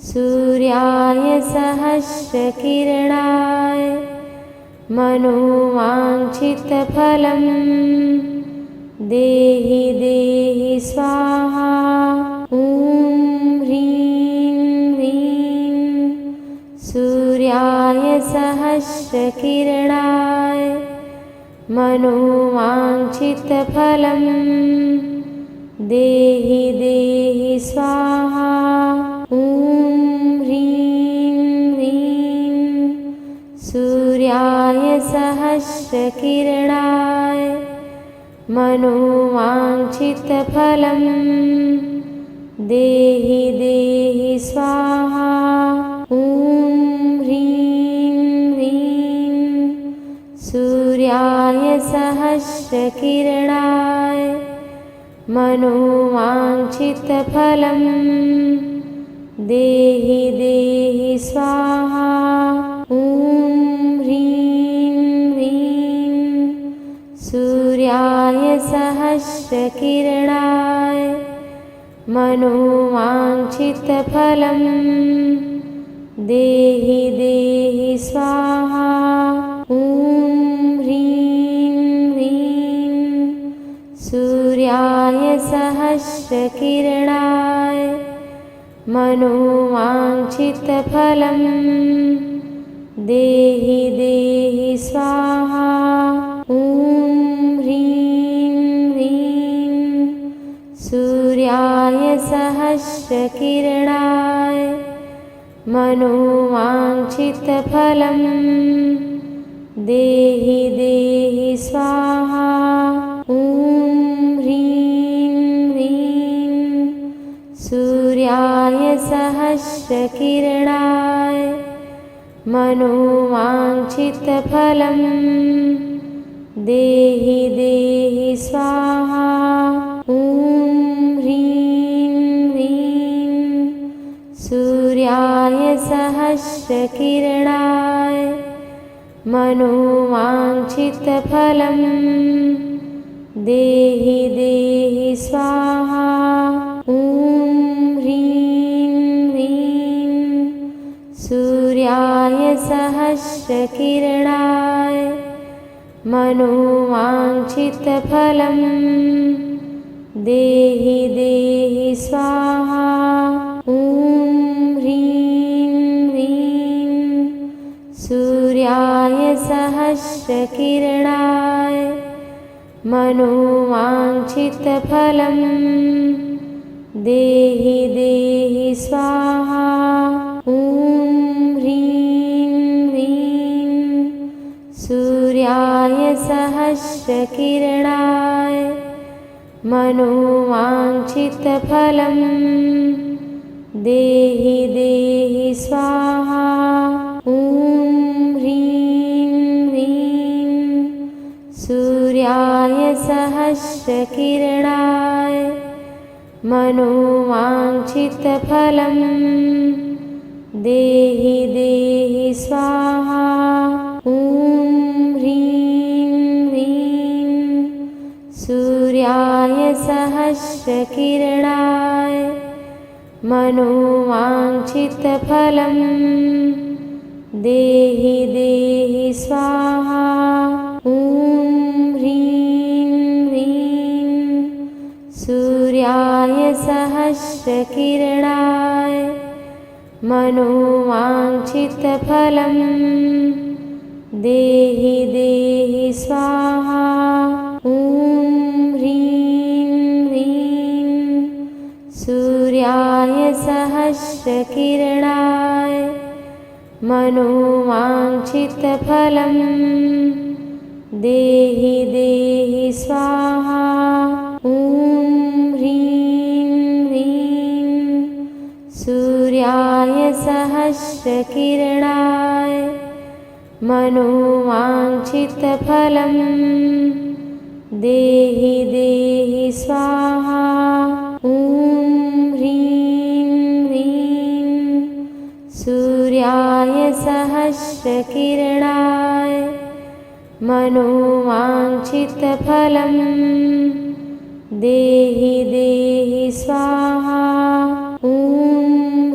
सूर्याय सहस्रकिरणाय मनोवाञ्छितफलं देहि देहि स्वाहा। ॐ ह्रीं ह्रीं सूर्याय सहस्रकिरणाय मनोवाञ्छितफलं देहि देहि स्वाहा। ॐ ह्रीं ह्रीं मनोवाञ्छितफलं देहि देहि स्वाहा। ॐ ह्रीं ह्रीं सूर्याय सहस्रकिरणाय मनोवाञ्छितफलं देहि देहि स्वाहा। ॐ ह्रीं ह्रीं सूर्याय सहस्रकिरणाय मनोवाञ्छितफलं देहि देहि स्वाहा। ॐ ह्रीं ह्रीं सूर्याय सहस्रकिरणाय मनोवाञ्छितफलं देहि देहि स्वाहा। ॐ ह्रीं ह्रीं सूर्याय सहस्रकिरणाय मनोवाञ्छितफलं देहि देहि स्वाहा। ॐ ह्रीं ह्रीं सूर्याय सहस्रकिरणाय मनोवाञ्छितफलं देहि देहि स्वाहा। ॐ ह्रीं ह्रीं सूर्याय सहस्रकिरणाय मनोवाञ्छितफलं देहि देहि स्वाहा। ॐ ह्रीं ह्रीं सूर्याय सहस्रकिरणाय मनोवाञ्छितफलं देहि देहि स्वाहा। ॐ ह्रीं ह्रीं सूर्याय सहस्रकिरणाय मनोवाञ्छितफलं देहि देहि स्वाहा। ॐ ह्रीं ह्रीं सूर्याय सहस्रकिरणाय मनोवाञ्छितफलं देहि देहि स्वाहा। ॐ ह्रीं ह्रीं सूर्याय सहस्रकिरणाय मनोवाञ्छितफलं देहि देहि स्वाहा। ॐ ह्रीं ह्रीं सूर्याय सहस्रकिरणाय मनोवाञ्छितफलं देहि देहि स्वाहा। ॐ ह्रीं ह्रीं सूर्याय सहस्रकिरणाय मनोवाञ्छितफलं देहि देहि स्वाहा। ॐ ह्रीं ह्रीं सूर्याय सहस्रकिरणाय मनोवाञ्छितफलं देहि देहि स्वाहा। ॐ ह्रीं ह्रीं सूर्याय सहस्रकिरणाय मनोवाञ्छितफलं देहि देहि स्वाहा। ॐ ह्रीं ह्रीं सूर्याय सहस्रकिरणाय मनोवाञ्छितफलं देहि देहि स्वाहा। ॐ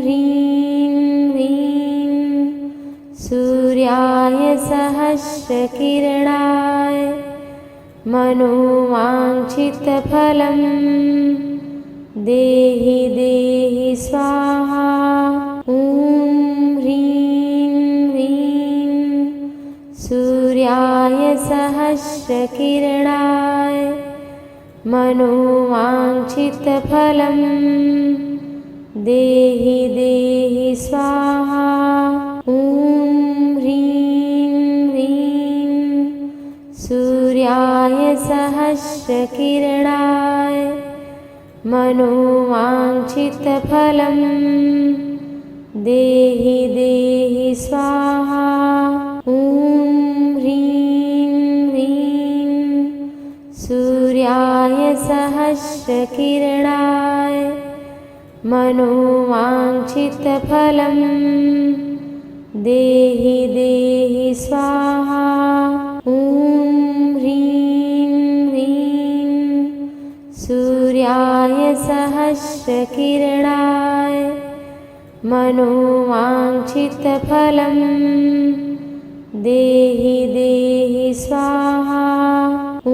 ह्रीं ह्रीं सूर्याय सहस्रकिरणाय मनोवाञ्छितफलं देहि देहि स्वाहा। ॐ ह्रीं ह्रीं सूर्याय सहस्रकिरणाय मनोवाञ्छितफलं देहि देहि स्वाहा। ॐ ह्रीं ह्रीं सूर्याय सूर्याय सहस्रकिरणाय मनोवाञ्छितफलं देहि देहि स्वाहा। ॐ ह्रीं ह्रीं सूर्याय सहस्रकिरणाय मनोवाञ्छितफलं देहि देहि स्वाहा। ॐ ह्रीं ह्रीं सूर्याय सहस्रकिरणाय मनोवाञ्छितफलं देहि देहि स्वाहा। ॐ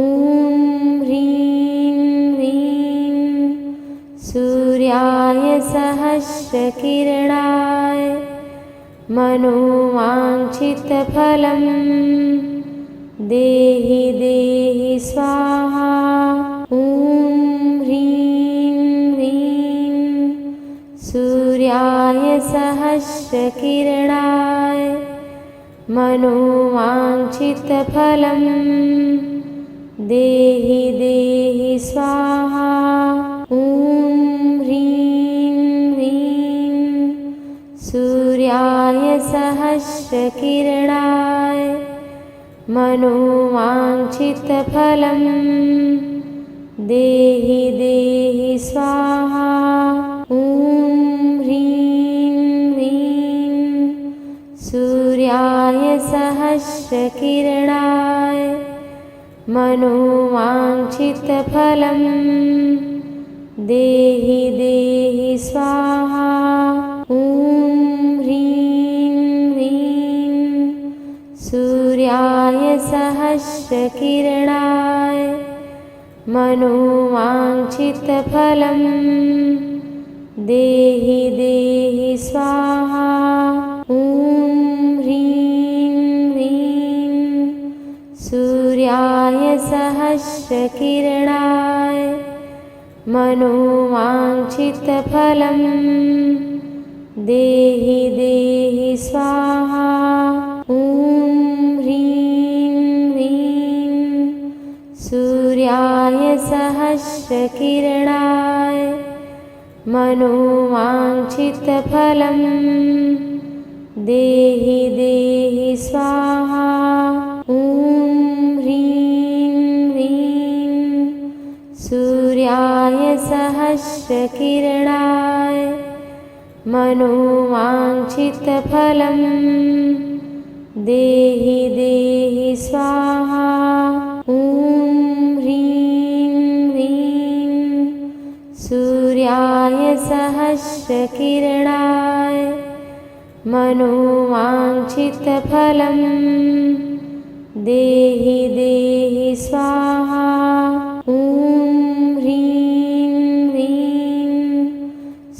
ह्रीं ह्रीं सूर्याय सहस्रकिरणाय मनोवाञ्छितफलं देहि देहि स्वाहा। ॐ ह्रीं ह्रीं सूर्याय सहस्रकिरणाय मनोवाञ्छितफलं देहि देहि स्वाहा। ॐ ह्रीं ह्रीं सूर्याय सहस्रकिरणाय मनोवाञ्छितफलं देहि देहि स्वाहा। ॐ ह्रीं ह्रीं सूर्याय सहस्रकिरणाय मनोवाञ्छितफलं देहि देहि स्वाहा। ॐ ह्रीं ह्रीं सूर्याय सहस्रकिरणाय मनोवाञ्छितफलं देहि देहि स्वाहा। ॐ ह्रीं ह्रीं सूर्याय सहस्रकिरणाय मनोवाञ्छितफलं देहि देहि स्वाहा। ॐ ह्रीं ह्रीं सूर्याय सहस्रकिरणाय मनोवाञ्छितफलं देहि देहि स्वाहा। ॐ ह्रीं ह्रीं सूर्याय सहस्रकिरणाय मनोवाञ्छितफलं देहि देहि स्वाहा। ॐ ह्रीं ह्रीं सूर्याय सहस्रकिरणाय मनोवाञ्छितफलं देहि देहि स्वाहा। ॐ ह्रीं ह्रीं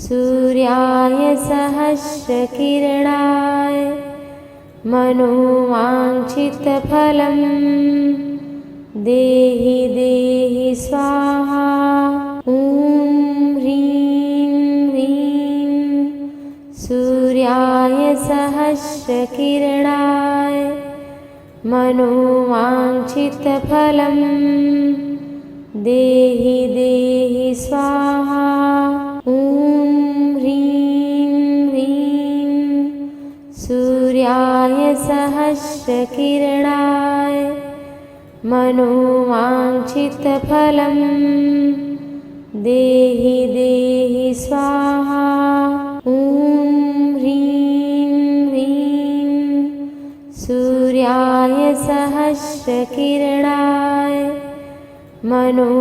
सूर्याय सहस्रकिरणाय मनोवाञ्छितफलं देहि देहि स्वाहा। ॐ ह्रीं ह्रीं सूर्याय सहस्रकिरणाय मनोवाञ्छितफलं देहि देहि स्वाहा। ॐ ह्रीं ह्रीं सूर्याय सहस्रकिरणाय मनोवाञ्छितफलं देहि देहि स्वाहा। ॐ ह्रीं ह्रीं सूर्याय सहस्रकिरणाय मनोवाञ्छितफलं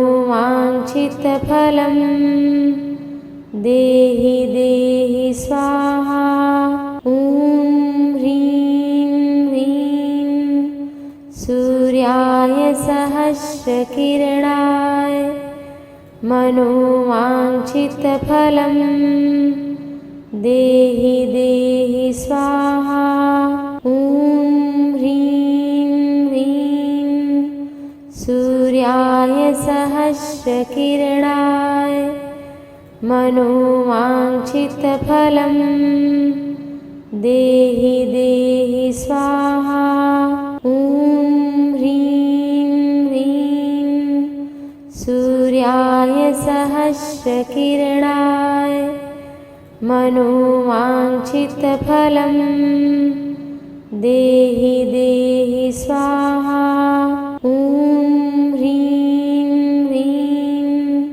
देहि देहि स्वाहा। ॐ ह्रीं ह्रीं सूर्याय सहस्रकिरणाय मनोवाञ्छितफलं देहि देहि स्वाहा। ॐ ह्रीं ह्रीं सूर्याय सहस्रकिरणाय मनोवाञ्छितफलं देहि देहि स्वाहा। ॐ ह्रीं ह्रीं सहस्रकिरणाय मनोवाञ्छितफलं देहि देहि स्वाहा। ॐ ह्रीं ह्रीं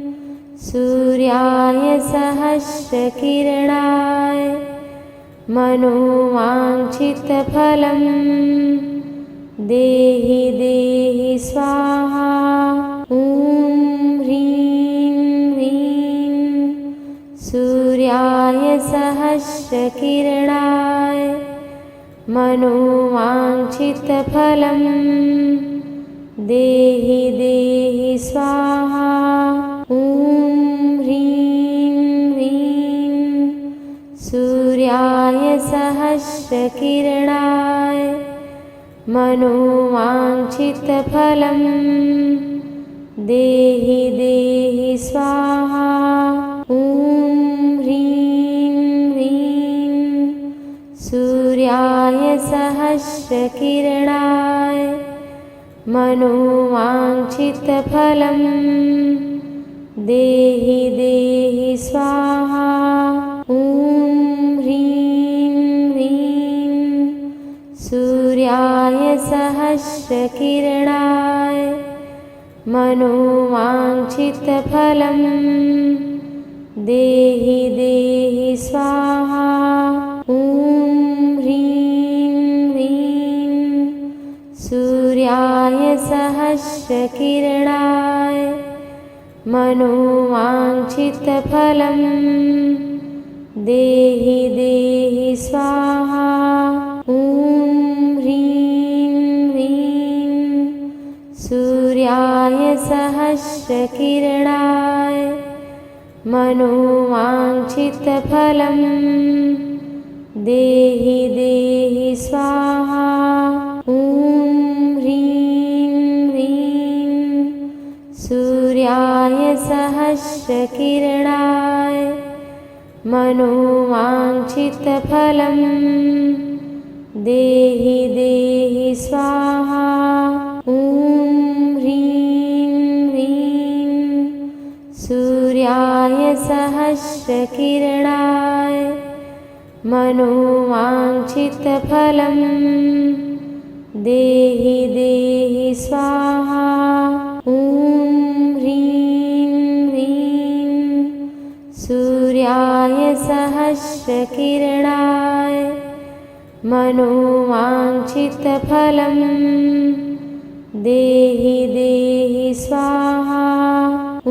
सूर्याय सहस्रकिरणाय मनोवाञ्छितफलं देहि देहि स्वाहा। ॐ ह्रीं ह्रीं सूर्याय सहस्रकिरणाय मनोवाञ्छितफलं देहि देहि स्वाहा। ॐ ह्रीं ह्रीं सूर्याय सहस्रकिरणाय मनोवाञ्छितफलं देहि देहि स्वाहा। ॐ ह्रीं ह्रीं सूर्याय सहस्रकिरणाय मनोवाञ्छितफलं देहि देहि स्वाहा। ॐ ह्रीं ह्रीं सूर्याय सहस्रकिरणाय मनोवाञ्छितफलं देहि देहि स्वाहा। ॐ ह्रीं ह्रीं सूर्याय सहस्रकिरणाय मनोवाञ्छितफलं देहि देहि स्वाहा। ॐ ह्रीं ह्रीं सूर्याय सहस्रकिरणाय मनोवाञ्छितफलं देहि देहि स्वाहा। ॐ ह्रीं ह्रीं सूर्याय सहस्रकिरणाय मनोवाञ्छितफलं देहि देहि स्वाहा। ॐ ह्रीं ह्रीं सूर्याय सहस्रकिरणाय मनोवाञ्छितफलं देहि देहि स्वाहा। ॐ ह्रीं ह्रीं सूर्याय सहस्रकिरणाय मनोवाञ्छितफलं देहि देहि स्वाहा। ॐ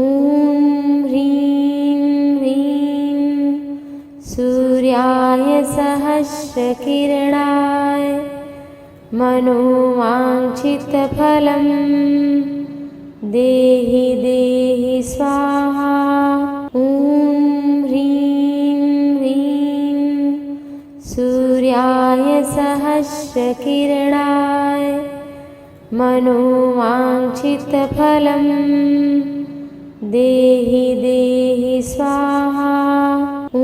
ह्रीं ह्रीं सूर्याय सहस्रकिरणाय मनोवाञ्छितफलं देहि देहि स्वाहा। ॐ ह्रीं ह्रीं सूर्याय सहस्रकिरणाय मनोवाञ्छितफलं देहि देहि स्वाहा। ॐ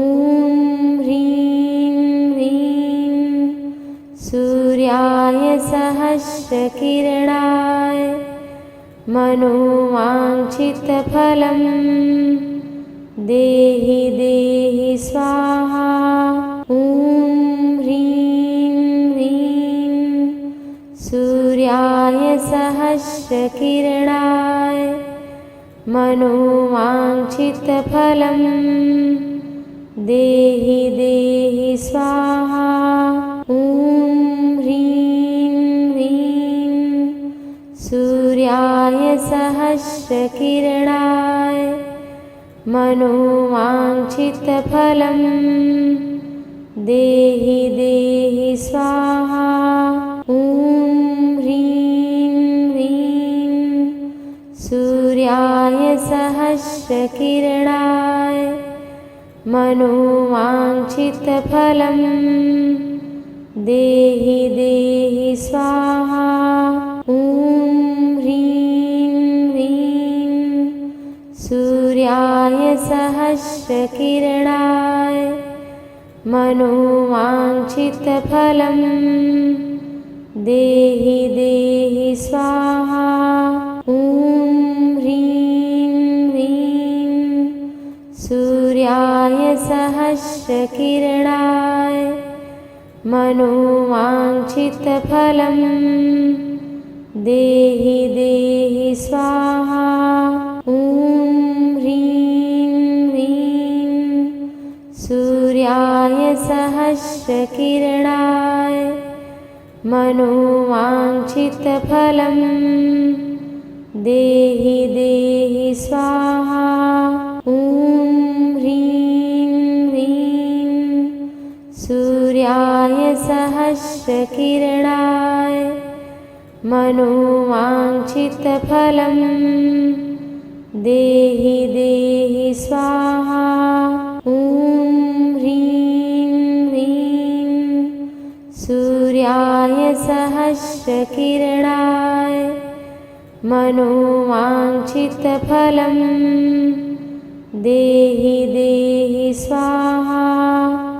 ह्रीं ह्रीं सूर्याय सहस्रकिरणाय मनोवाञ्छितफलं देहि देहि स्वाहा। ॐ ह्रीं ह्रीं सूर्याय सहस्रकिरणाय मनोवाञ्छितफलं देहि देहि स्वाहा। ॐ ह्रीं ह्रीं सूर्याय सहस्रकिरणाय मनोवाञ्छितफलं देहि देहि स्वाहा। ॐ ह्रीं ह्रीं सूर्याय सहस्रकिरणाय मनोवाञ्छितफलं देहि देहि स्वाहा। ॐ ह्रीं ह्रीं सूर्याय सहस्रकिरणाय मनोवाञ्छितफलं देहि देहि स्वाहा। ॐ ह्रीं ह्रीं सूर्याय सहस्रकिरणाय मनोवाञ्छितफलं देहि देहि स्वाहा। ॐ ह्रीं ह्रीं सूर्याय सहस्रकिरणाय मनोवाञ्छितफलं देहि देहि स्वाहा। ॐ ह्रीं ह्रीं सूर्याय सहस्रकिरणाय मनोवाञ्छितफलं देहि देहि स्वाहा। ॐ ह्रीं ह्रीं सूर्याय सहस्रकिरणाय मनोवाञ्छितफलं देहि देहि स्वाहा।